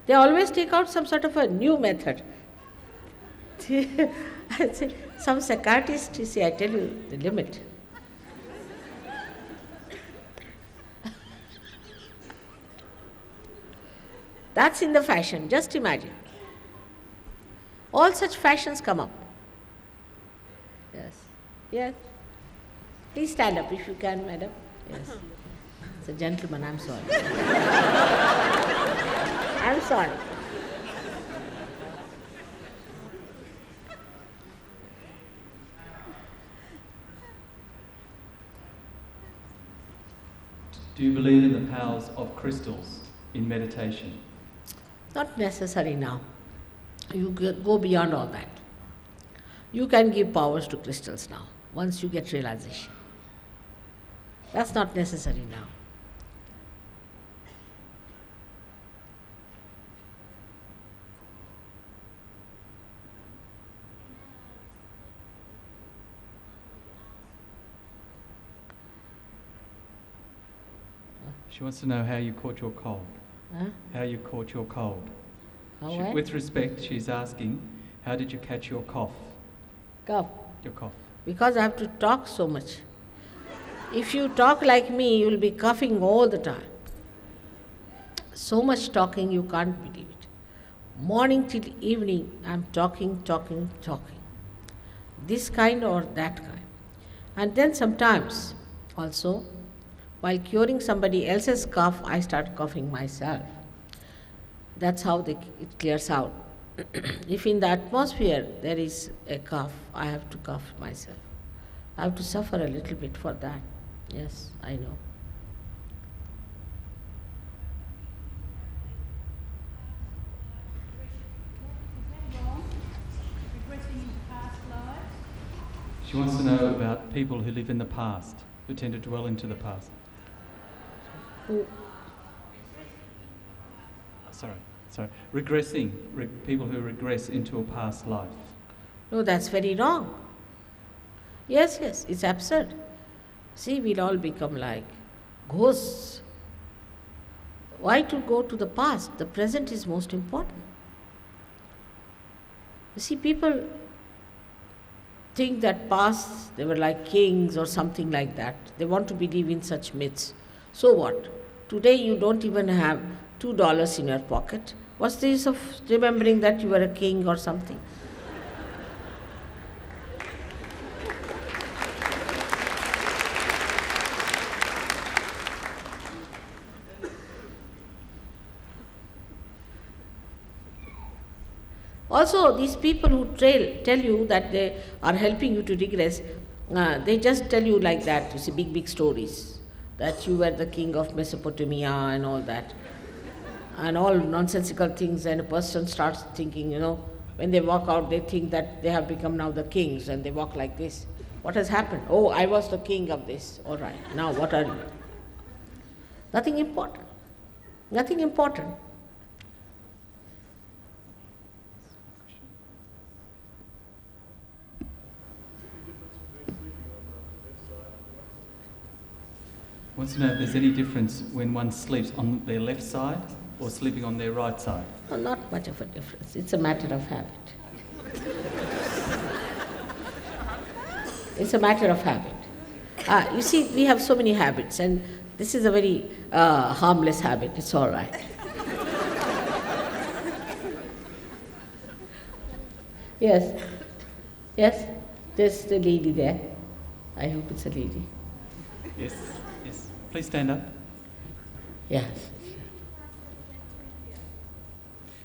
They always take out some sort of a new method. Some psychiatrist, you see, I tell you the limit. That's in the fashion, just imagine. All such fashions come up. Yes. Yes. Please stand up if you can, madam. Yes. It's a gentleman, I'm sorry. I'm sorry. Do you believe in the powers of crystals in meditation? Not necessary now. You go beyond all that. You can give powers to crystals now, once you get realization. That's not necessary now. She wants to know how you caught your cold. Huh? How you caught your cold. How what? With respect, she's asking, how did you catch your cough? Cough. Your cough. Because I have to talk so much. If you talk like me, you will be coughing all the time. So much talking, you can't believe it. Morning till evening, I'm talking. This kind or that kind. And then sometimes, also, while curing somebody else's cough, I start coughing myself. That's how it clears out. If in the atmosphere there is a cough, I have to cough myself. I have to suffer a little bit for that. Yes, I know. She wants to know about people who live in the past, who tend to dwell into the past. Who? Sorry. Regressing, people who regress into a past life. No, that's very wrong. Yes, it's absurd. See, we'll all become like ghosts. Why to go to the past? The present is most important. You see, people think that past they were like kings or something like that. They want to believe in such myths. So what? Today you don't even have $2 in your pocket. What's the use of remembering that you were a king or something? Also, these people who tell you that they are helping you to regress, they just tell you like that, you see, big stories, that you were the king of Mesopotamia and all that, and all nonsensical things, and a person starts thinking, when they walk out, they think that they have become now the kings, and they walk like this. What has happened? Oh, I was the king of this. All right, now what are you? Nothing important. Nothing important. Wants to know if there's any difference when one sleeps on their left side or sleeping on their right side. No, not much of a difference. It's a matter of habit. It's a matter of habit. You see, we have so many habits, and this is a very harmless habit. It's all right. Yes. There's the lady there. I hope it's a lady. Yes, yes. Please stand up. Yes.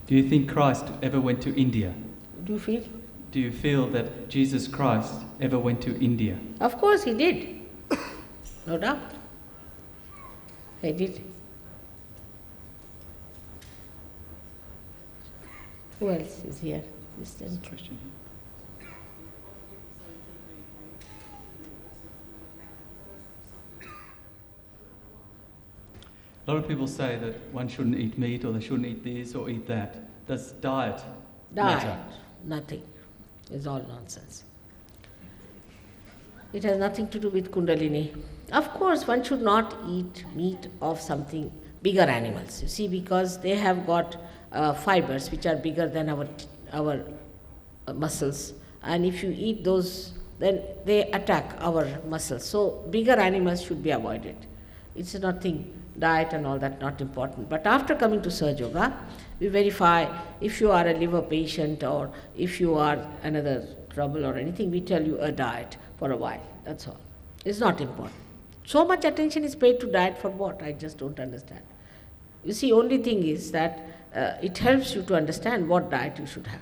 Do you think Christ ever went to India? Do you feel? Do you feel that Jesus Christ ever went to India? Of course he did. No doubt. He did. Who else is here? This time. Question here. A lot of people say that one shouldn't eat meat or they shouldn't eat this or eat that. Does diet Diet, matter? nothing. It's all nonsense. It has nothing to do with Kundalini. Of course, one should not eat meat of something bigger animals. You see, because they have got fibers which are bigger than our muscles, and if you eat those, then they attack our muscles. So bigger animals should be avoided. It's nothing. Diet and all that not important. But after coming to Sahaja Yoga, we verify if you are a liver patient or if you are another trouble or anything, we tell you a diet for a while. That's all. It's not important. So much attention is paid to diet for what? I just don't understand. You see, only thing is that it helps you to understand what diet you should have.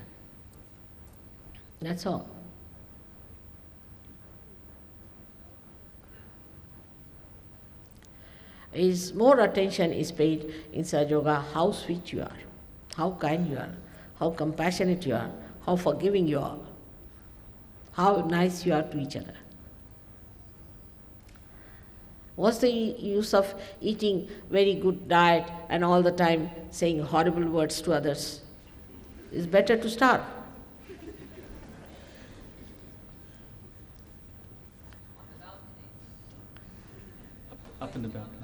That's all. Is more attention is paid in Sahaja Yoga how sweet you are, how kind you are, how compassionate you are, how forgiving you are, how nice you are to each other. What's the use of eating very good diet and all the time saying horrible words to others? It's better to starve. Up in the balcony.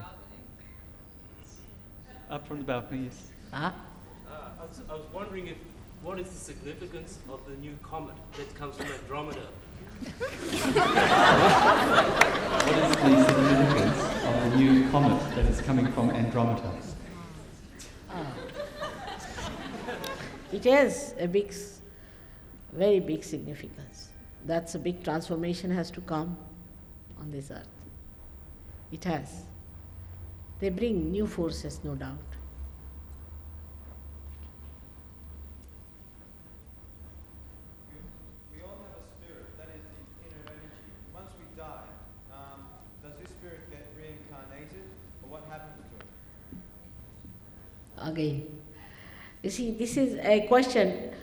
Up from the balcony, yes. Huh? I was wondering what is the significance of the new comet that comes from Andromeda? What is the significance of the new comet that is coming from Andromeda? It has a very big significance. That's a big transformation has to come on this earth. It has. They bring new forces, no doubt. We all have a spirit, that is the inner energy. Once we die, does this spirit get reincarnated, or what happens to it? Again. You see, this is a question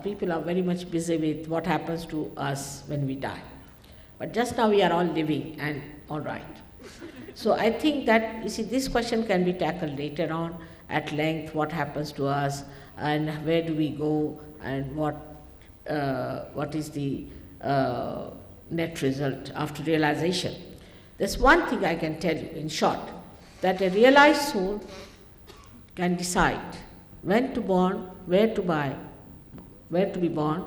people are very much busy with what happens to us when we die. But just now we are all living and all right. So I think that, you see, this question can be tackled later on at length, what happens to us and where do we go and what is the net result after realization. There's one thing I can tell you in short, that a realized soul can decide when to born, where to be born,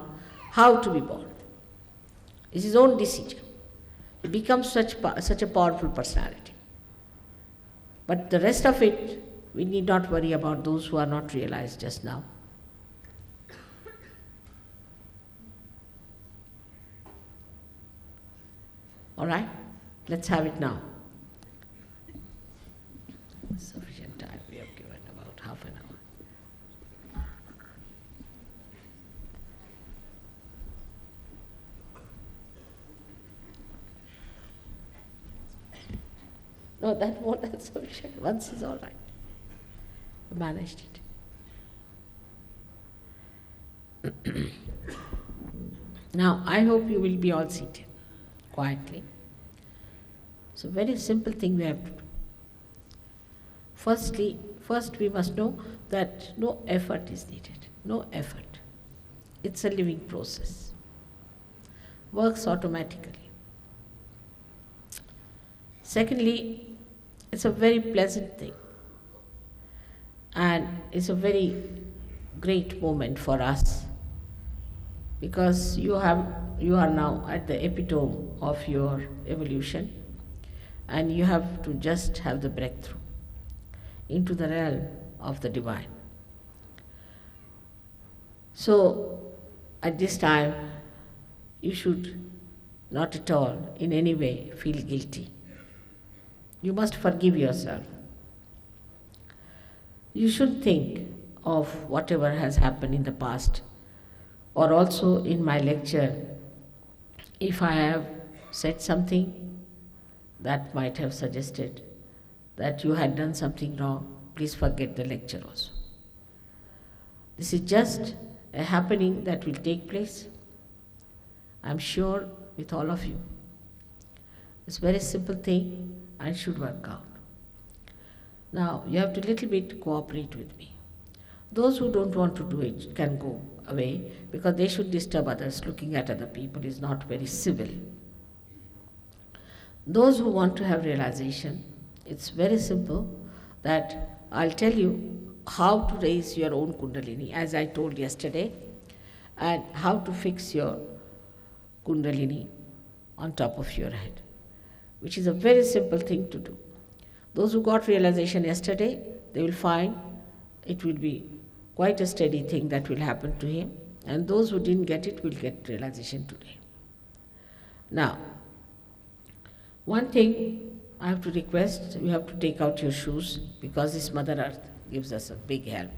how to be born. It's his own decision. He becomes such a powerful personality. But the rest of it, we need not worry about those who are not realized just now. All right? Let's have it now. Sufficient time we have given, about half an hour. No, that more than sufficient. Once is all right. We managed it. Now, I hope you will be all seated quietly. It's a very simple thing we have to do. First we must know that no effort is needed. No effort. It's a living process. Works automatically. Secondly, it's a very pleasant thing. And it's a very great moment for us because you are now at the epitome of your evolution and you have to just have the breakthrough into the realm of the divine. So at this time, you should not at all in any way feel guilty. You must forgive yourself. You should think of whatever has happened in the past, or also in my lecture, if I have said something that might have suggested that you had done something wrong, please forget the lecture also. This is just a happening that will take place, I'm sure, with all of you. It's a very simple thing and should work out. Now, you have to little bit cooperate with me. Those who don't want to do it can go away, because they should disturb others. Looking at other people is not very civil. Those who want to have realization, it's very simple, that I'll tell you how to raise your own Kundalini, as I told yesterday, and how to fix your Kundalini on top of your head, which is a very simple thing to do. Those who got realization yesterday, they will find it will be quite a steady thing that will happen to him, and those who didn't get it will get realization today. Now, one thing I have to request, you have to take out your shoes, because this Mother Earth gives us a big help.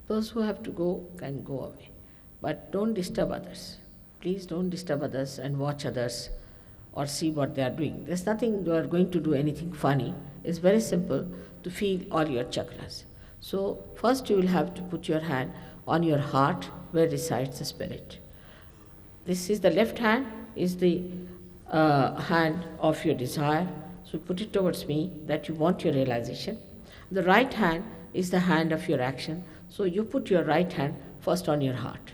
Those who have to go can go away, but don't disturb others. Please don't disturb others and watch others or see what they are doing. There's nothing you are going to do anything funny. It's very simple to feel all your chakras. So first you will have to put your hand on your heart where resides the spirit. This is the left hand, is the hand of your desire. So put it towards me that you want your realization. The right hand is the hand of your action. So you put your right hand first on your heart.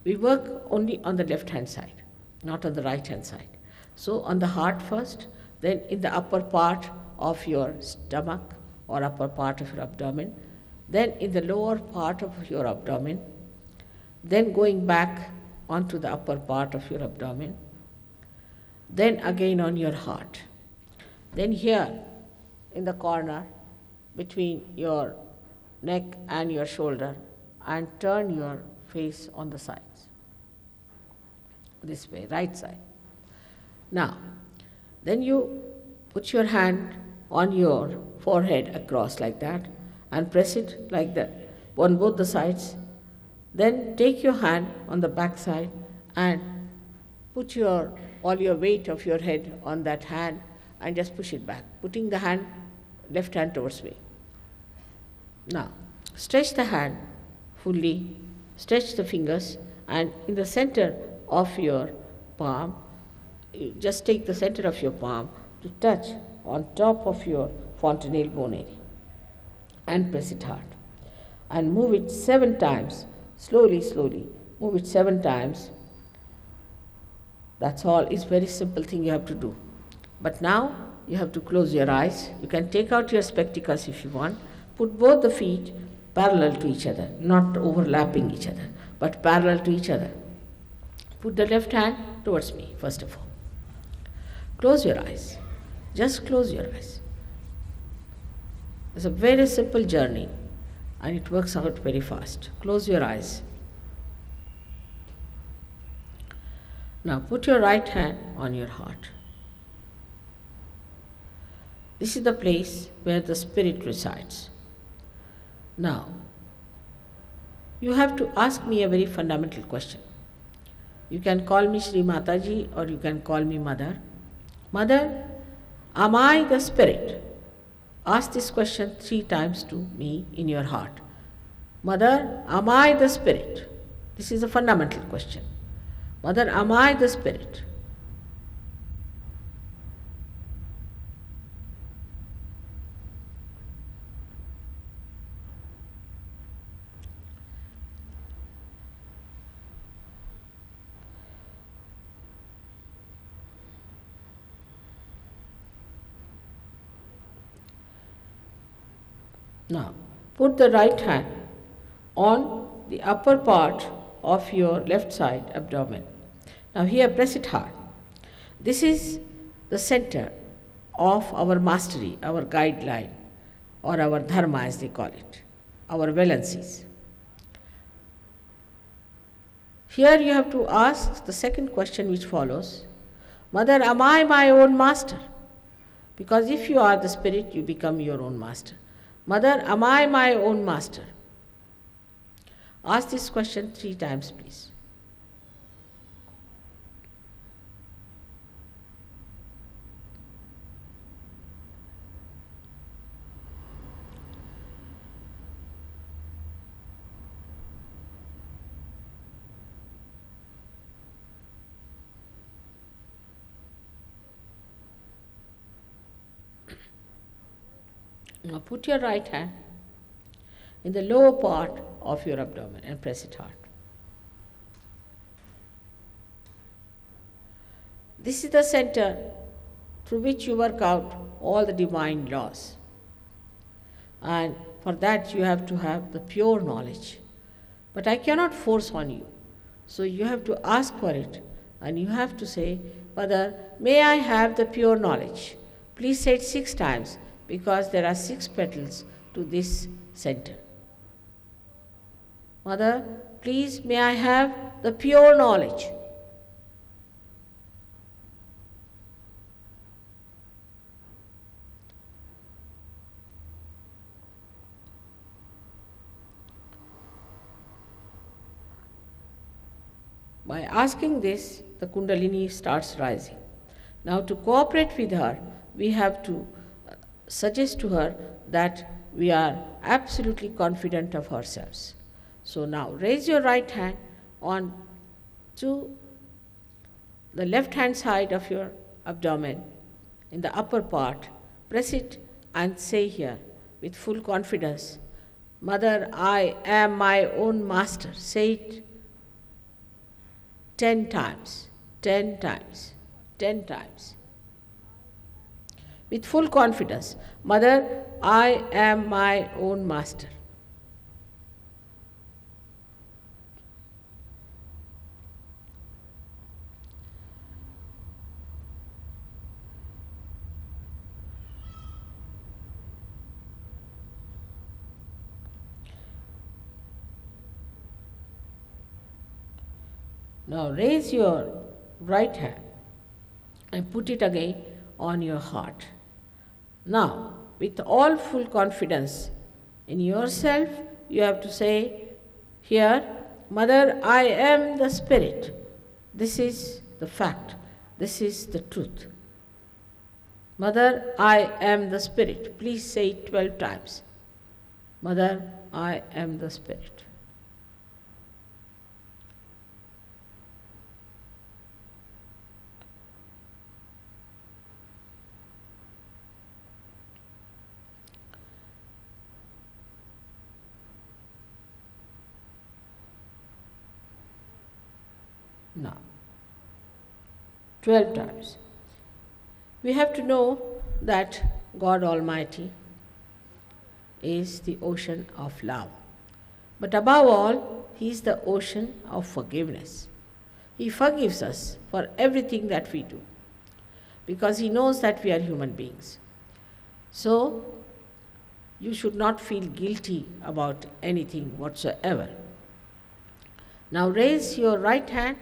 We work only on the left hand side, not on the right hand side. So on the heart first, then in the upper part of your stomach or upper part of your abdomen, then in the lower part of your abdomen, then going back onto the upper part of your abdomen, then again on your heart. Then here in the corner between your neck and your shoulder, and turn your face on the sides. This way, right side. Now, then you put your hand on your forehead across like that and press it like that on both the sides. Then take your hand on the back side and put all your weight of your head on that hand and just push it back, putting the hand, left hand towards me. Now, stretch the hand fully, stretch the fingers, and in the center of your palm, you just take the center of your palm to touch on top of your fontanelle bone area and press it hard. And move it 7 times, slowly, slowly. Move it 7 times. That's all. It's a very simple thing you have to do. But now you have to close your eyes. You can take out your spectacles if you want. Put both the feet parallel to each other, not overlapping each other, but parallel to each other. Put the left hand towards me, first of all. Close your eyes. Just close your eyes. It's a very simple journey and it works out very fast. Close your eyes. Now put your right hand on your heart. This is the place where the spirit resides. Now, you have to ask me a very fundamental question. You can call me Sri Mataji or you can call me Mother. Mother, am I the spirit? Ask this question 3 times to me in your heart. Mother, am I the spirit? This is a fundamental question. Mother, am I the spirit? Now, put the right hand on the upper part of your left side abdomen. Now, here press it hard. This is the center of our mastery, our guideline, or our dharma as they call it, our valencies. Here you have to ask the second question which follows, Mother, am I my own master? Because if you are the spirit, you become your own master. Mother, am I my own master? Ask this question 3 times, please. Now put your right hand in the lower part of your abdomen and press it hard. This is the center through which you work out all the divine laws. And for that you have to have the pure knowledge. But I cannot force on you. So you have to ask for it and you have to say, Mother, may I have the pure knowledge? Please say it 6 times because there are 6 petals to this center. Mother, please may I have the pure knowledge? By asking this, the Kundalini starts rising. Now to cooperate with her, we have to suggest to her that we are absolutely confident of ourselves. So now raise your right hand on to the left hand side of your abdomen in the upper part. Press it and say here with full confidence, Mother, I am my own master. Say it 10 times, 10 times, 10 times. With full confidence, Mother, I am my own master. Now raise your right hand and put it again on your heart. Now, with all full confidence in yourself, you have to say here, Mother, I am the spirit. This is the fact. This is the truth. Mother, I am the spirit. Please say it 12 times. Mother, I am the spirit. Now, 12 times. We have to know that God Almighty is the ocean of love. But above all, He is the ocean of forgiveness. He forgives us for everything that we do because He knows that we are human beings. So, you should not feel guilty about anything whatsoever. Now raise your right hand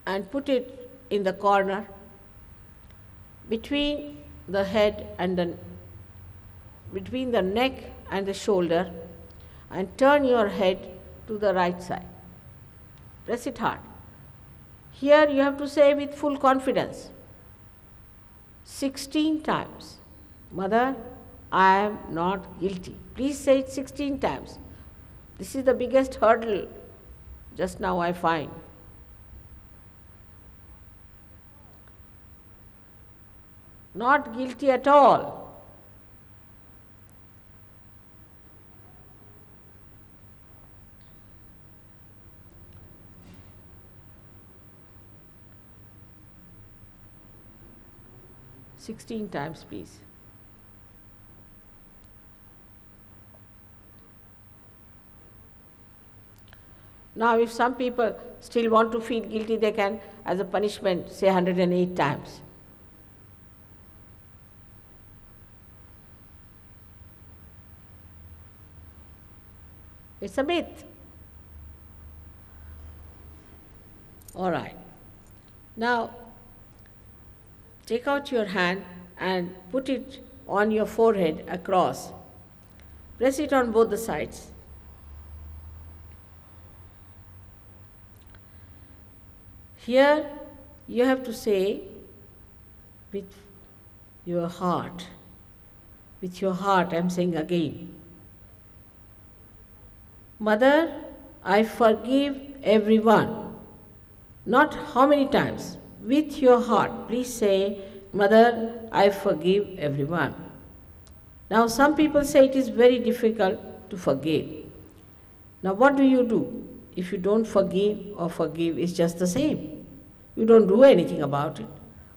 and put it in the corner between the head and between the neck and the shoulder, and turn your head to the right side. Press it hard. Here you have to say with full confidence 16 times, Mother, I am not guilty. Please say it 16 times. This is the biggest hurdle just now I find. Not guilty at all. "16 times, please. Now, if some people still want to feel guilty, they can, as a punishment, say 108 times. It's a myth. All right. Now, take out your hand and put it on your forehead across. Press it on both the sides. Here, you have to say with your heart. With your heart, I'm saying again. Mother, I forgive everyone. Not how many times. With your heart, please say, Mother, I forgive everyone. Now, some people say it is very difficult to forgive. Now, what do? If you don't forgive or forgive, it's just the same. You don't do anything about it.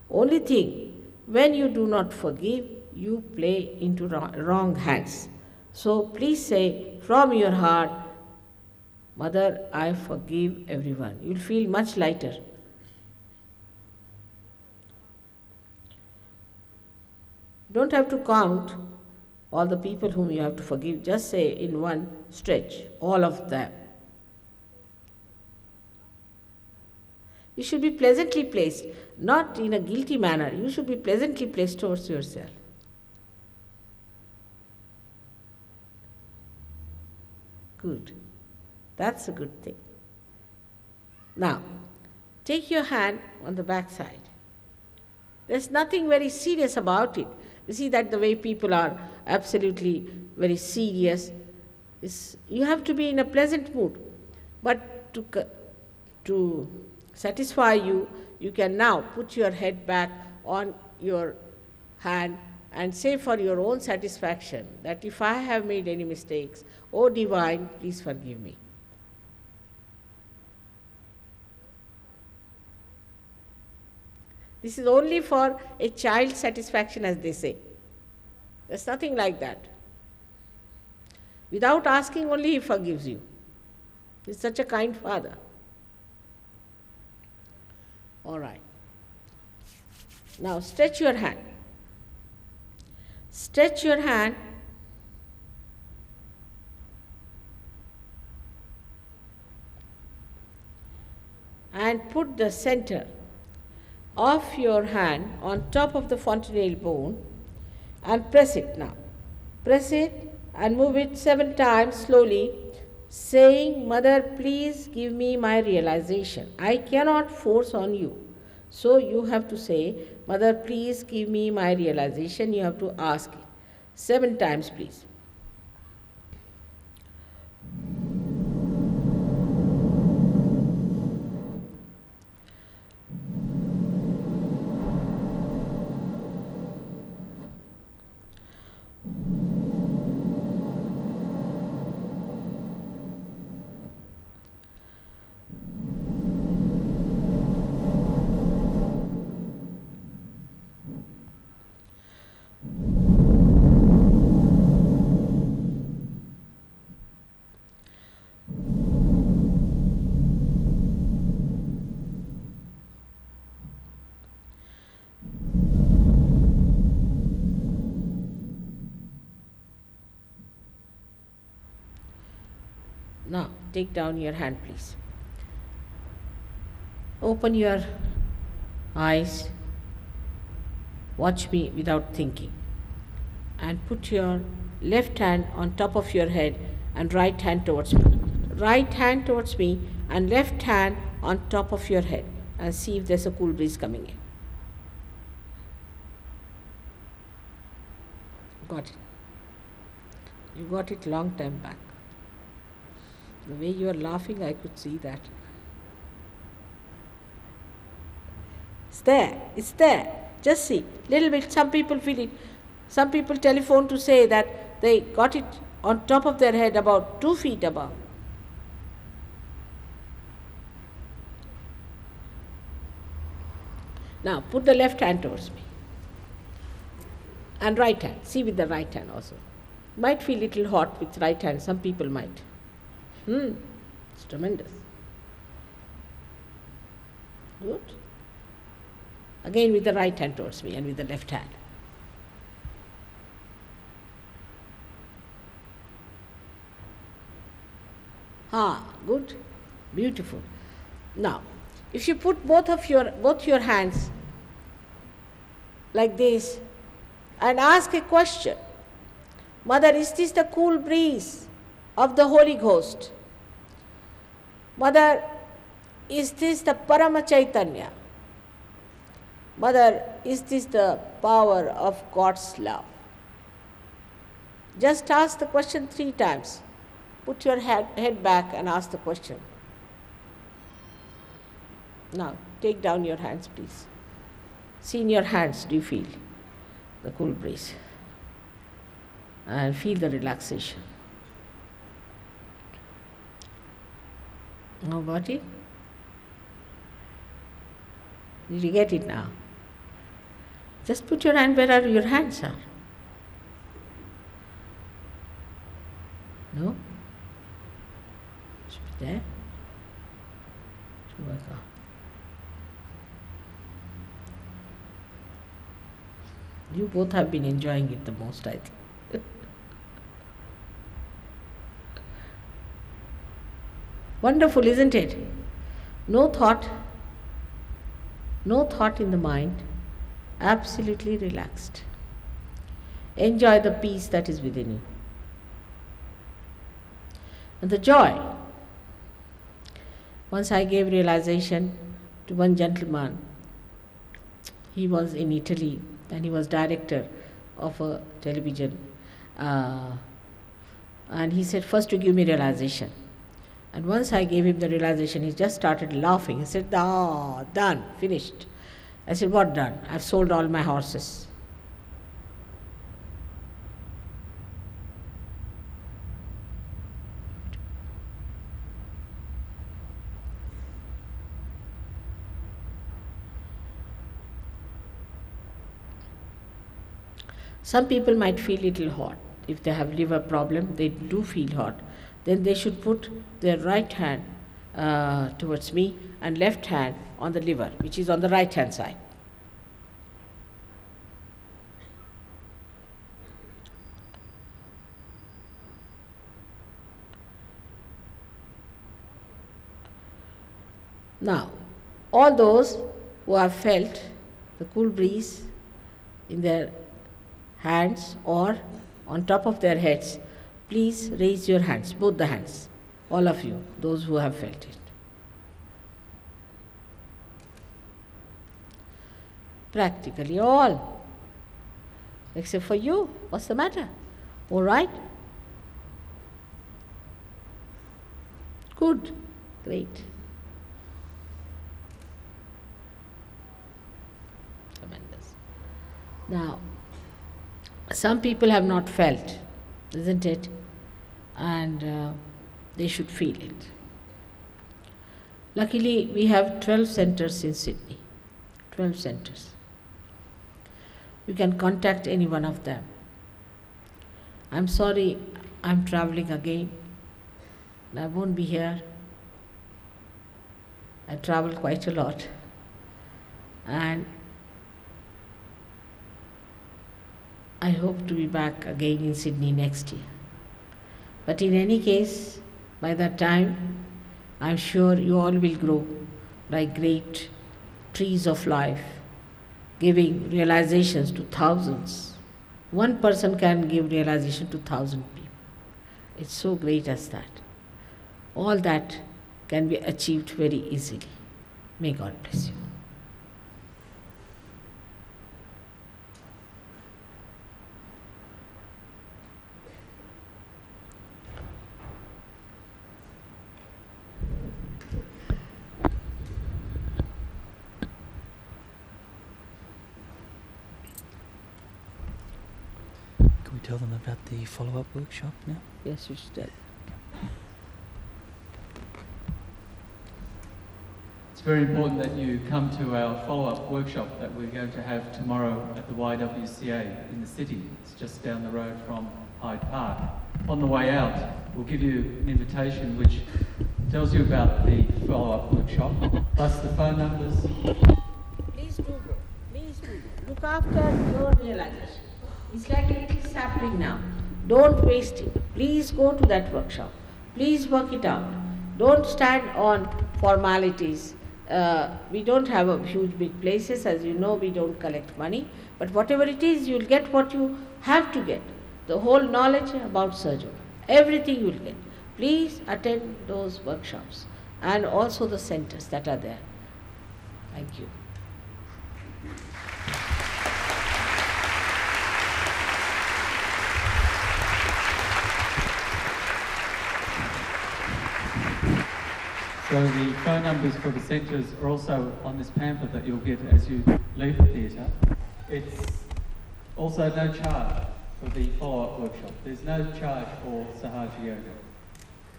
Only thing, when you do not forgive, you play into wrong hands. So please say from your heart, Mother, I forgive everyone. You'll feel much lighter. Don't have to count all the people whom you have to forgive. Just say in one stretch, all of them. You should be pleasantly placed, not in a guilty manner. You should be pleasantly placed towards yourself. Good. That's a good thing. Now, take your hand on the back side. There's nothing very serious about it. You see that the way people are absolutely very serious, you have to be in a pleasant mood. But to satisfy you, you can now put your head back on your hand and say for your own satisfaction that if I have made any mistakes, O Divine, please forgive me. This is only for a child's satisfaction, as they say. There's nothing like that. Without asking, only He forgives you. He's such a kind Father. All right. Now stretch your hand. Stretch your hand and put the center of your hand on top of the fontanelle bone and press it now. Press it and move it 7 times slowly, saying, Mother, please give me my realization. I cannot force on you. So you have to say, Mother, please give me my realization. You have to ask it 7 times, please. Now, take down your hand, please. Open your eyes. Watch me without thinking. And put your left hand on top of your head and right hand towards me. Right hand towards me and left hand on top of your head. And see if there's a cool breeze coming in. Got it. You got it long time back. The way you are laughing, I could see that. It's there. It's there. Just see. Little bit. Some people feel it. Some people telephone to say that they got it on top of their head about 2 feet above. Now, put the left hand towards me. And right hand. See with the right hand also. Might feel little hot with right hand. Some people might. It's tremendous. Good. Again with the right hand towards me and with the left hand. Good. Beautiful. Now, if you put both your hands like this and ask a question, Mother, is this the cool breeze of the Holy Ghost? Mother, is this the Parama Chaitanya? Mother, is this the power of God's love? Just ask the question 3 times. Put your head back and ask the question. Now, take down your hands, please. See in your hands, do you feel the cool breeze? And feel the relaxation. Now, body? Did you get it now? Just put your hand wherever your hands are. No? Should be there. Should work out. You both have been enjoying it the most, I think. Wonderful, isn't it? No thought in the mind, absolutely relaxed. Enjoy the peace that is within you. And the joy. Once I gave realization to one gentleman. He was in Italy and he was director of a television. And he said, first to give me realization. And once I gave him the realization, he just started laughing. He said, done, finished. I said, what done? I've sold all my horses. Some people might feel little hot. If they have liver problem, they do feel hot. Then they should put their right hand towards me and left hand on the liver, which is on the right hand side. Now, all those who have felt the cool breeze in their hands or on top of their heads, please raise your hands, both the hands, all of you, those who have felt it. Practically all, except for you. What's the matter? All right? Good, great. Tremendous. Now, some people have not felt, isn't it? And they should feel it. Luckily, we have 12 centers in Sydney, 12 centers. You can contact any one of them. I'm sorry, I'm traveling again. I won't be here. I travel quite a lot. And I hope to be back again in Sydney next year. But in any case, by that time, I'm sure you all will grow like great trees of life, giving realizations to thousands. One person can give realization to 1,000 people. It's so great as that. All that can be achieved very easily. May God bless you. Can we tell them about the follow-up workshop now? Yes, you should tell. It's very important that you come to our follow-up workshop that we're going to have tomorrow at the YWCA in the city. It's just down the road from Hyde Park. On the way out, we'll give you an invitation which tells you about the follow-up workshop, plus the phone numbers. Please do go. Please do. Look after your realization. It's like a little sapling now. Don't waste it. Please go to that workshop. Please work it out. Don't stand on formalities. We don't have a huge big places. As you know, we don't collect money. But whatever it is, you'll get what you have to get. The whole knowledge about surgery. Everything you'll get. Please attend those workshops and also the centers that are there. Thank you. So the phone numbers for the centres are also on this pamphlet that you'll get as you leave the theatre. It's also no charge for the follow-up workshop. There's no charge for Sahaja Yoga.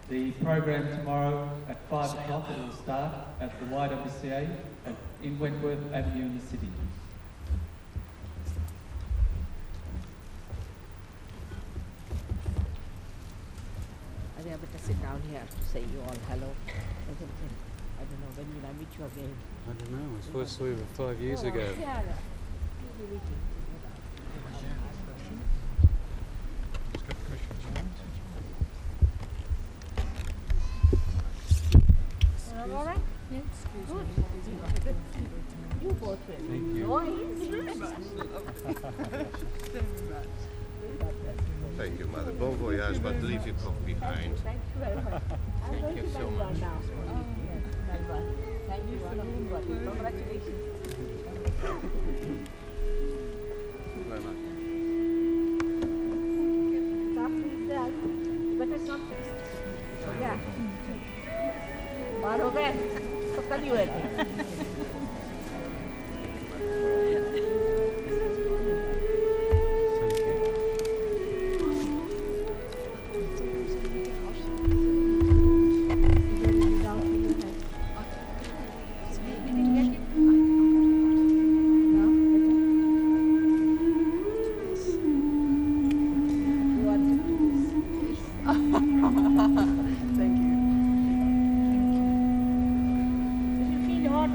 The program tomorrow at 5 o'clock, it will start at the YWCA in Wentworth Avenue in the city. I think I better sit down here to say you all hello. I don't know, when will I meet you again? I don't know. I first saw you 5 years ago. Yeah, we'll be meeting. All right? Yes. Good. You both will. Thank you. Thank you, Mother. Bon voyage, but leave your cough behind. Thank you very much. Thank you so much. Now. Yes, Melbourne. Thank you. Congratulations. Very much. Better not. Yeah. बाहर हो गए तो कल ही हुए थे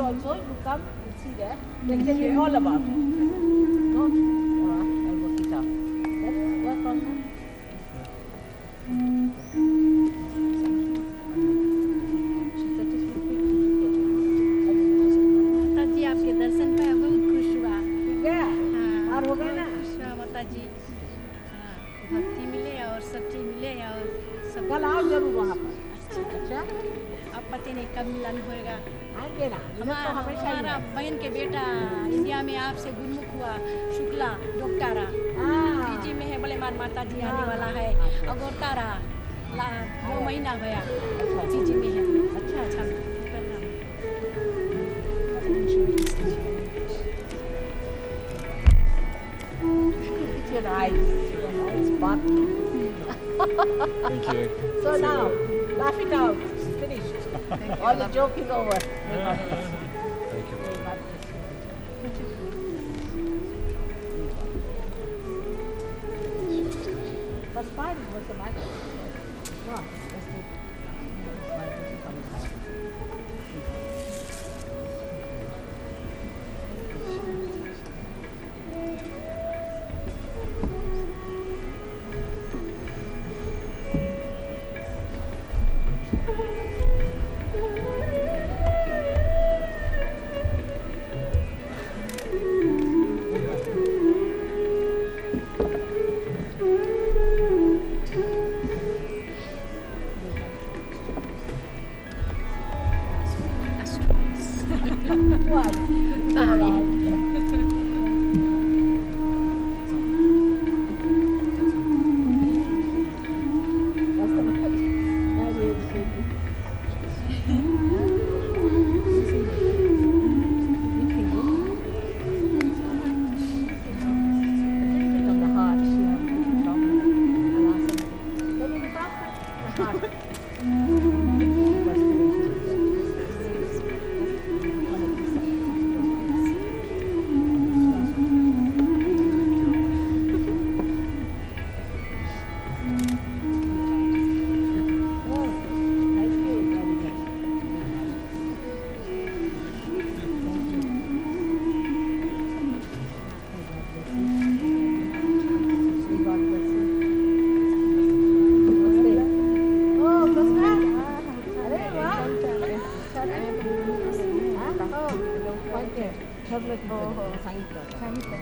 also, you come and see there. They'll tell you all about it. Don't? Alright, I'll work it out. Let's work on that. माता जी आपके दर्शन पे बहुत खुश हुआ। ठीक है? और हो गया ना? खुश हुआ माता जी। हाँ, भक्ति मिले और सब चीज मिले और सब। कल आओ जरूर वहाँ पर। अच्छा? अब पता नहीं कब मिलन होएगा। आएंगे ना? हमारा बहन के बेटा इंडिया में आपसे गुरुमुख हुआ शुक्ला डॉक्टरा पीजी में है बड़े माता जी आने वाला है अगोरतारा 2 महीना गया पीजी में है अच्छा your eyes sparkling. Thank you. So now, laugh it out. It's finished. All the joke is over. Thank you. But fine, what's the matter? No, let's do it.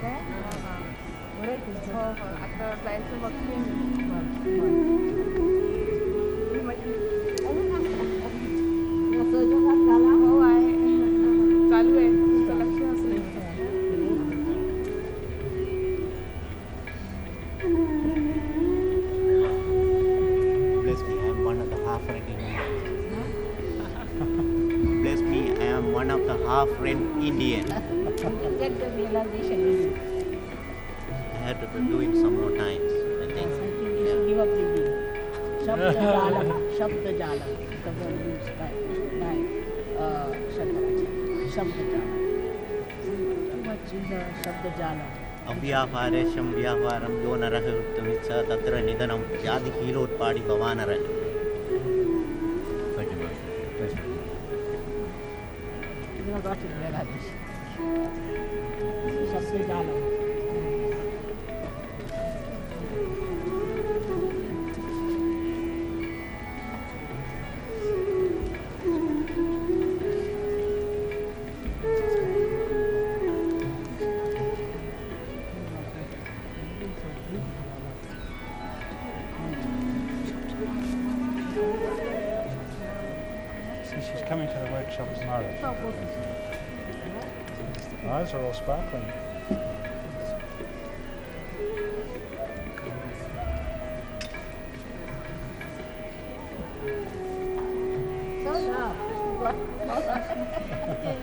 आता जायचं बघते हो आहे चालू आहे तुमचं लक्ष असेल Bless me, I am one of the half-red Indians. Bless me, I am one of the half-red Indian. Get the realization. I have to do it some more times, I think. I think you should give up the deal. Shabda Jala is the word used by Shankaracharya. Shabda Jala. Too much in the Shabda Jala. Abhyaparesham vyavaram yo narahuttamissa tatra nidanam yadi hilotpadi bhavanara. Thank you, Master. Thanks, Master. You have got to realize Shabda Jala. See, she's coming to the workshop tomorrow. The eyes are all sparkling.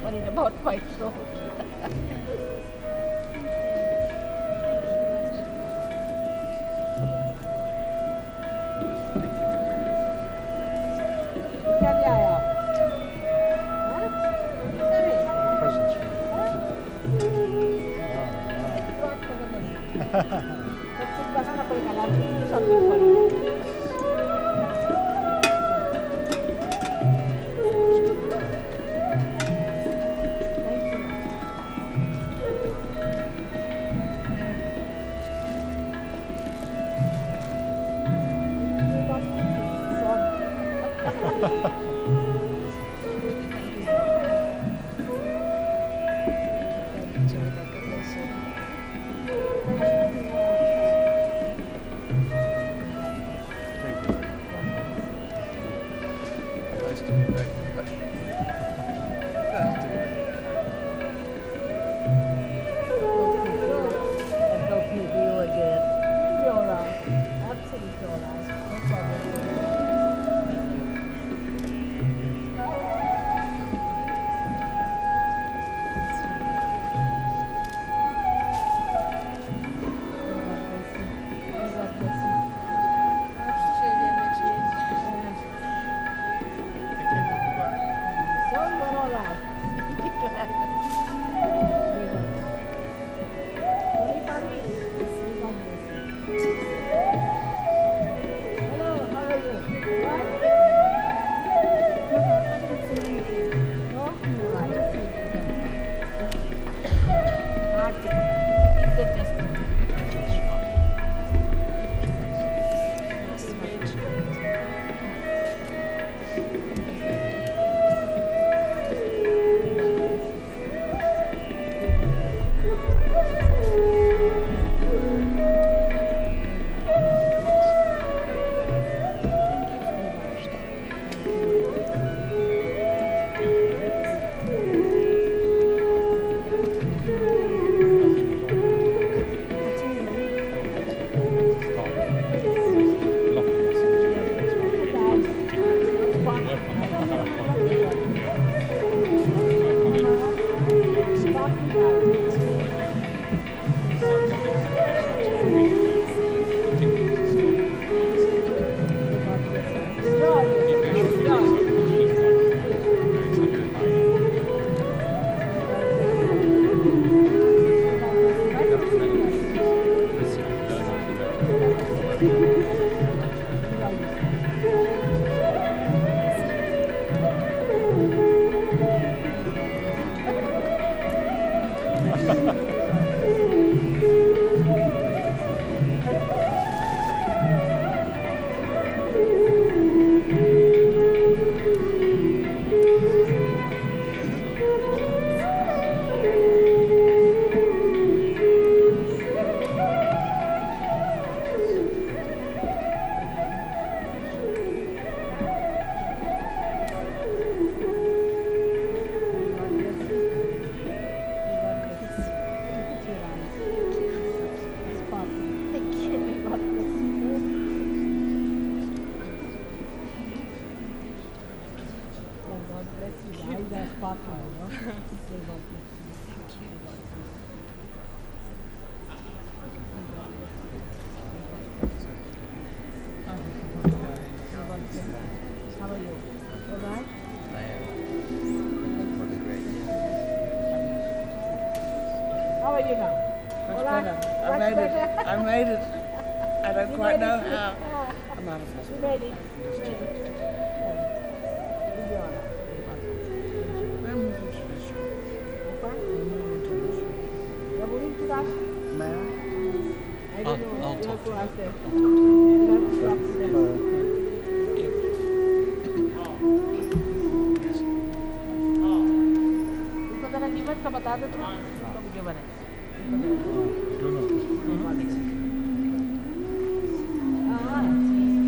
Worried about white throat. क्या ले आया? Presents सब कुछ बनाना पड़ेगा last सब कुछ पड़ेगा you now? Much Hola, better. I much made better. it. I made it. I don't You quite made know it. how. Ah, I'm out of you hospital. made it. You made it. Gidiyorlar. I'm moving to this room. Apa? I'm moving to this room. You're moving to that? May I? I don't know. I'll You talk have to to ask them. You have to ask them. इसको जरा कीमत का बता दो तो इसको मुझे बने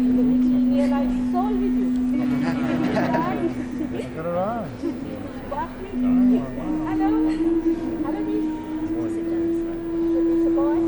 It's all with you. Hello. Hello, miss. It's a boy?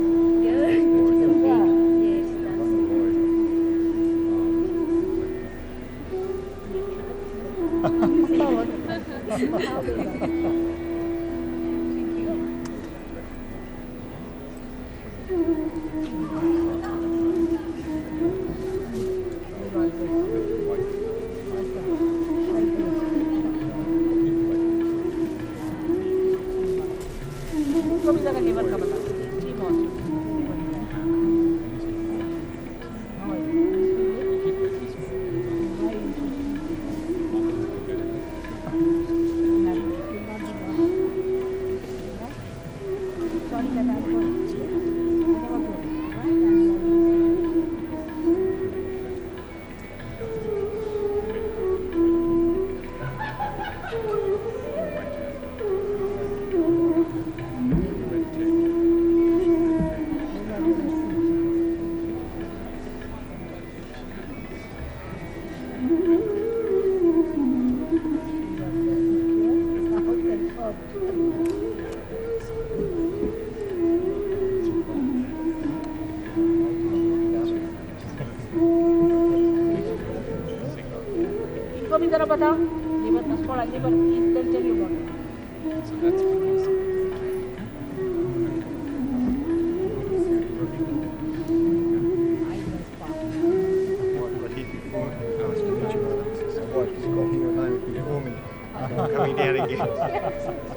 इसको भी जरा लीवर का बता ठीक हो Sorry that I इसको भी जरा बताओ लीवर बस थोड़ा liver they'll tell you about it. So that's because Got here before. Nice to meet you, brother. My wife just got here alone before me. I'm coming down again.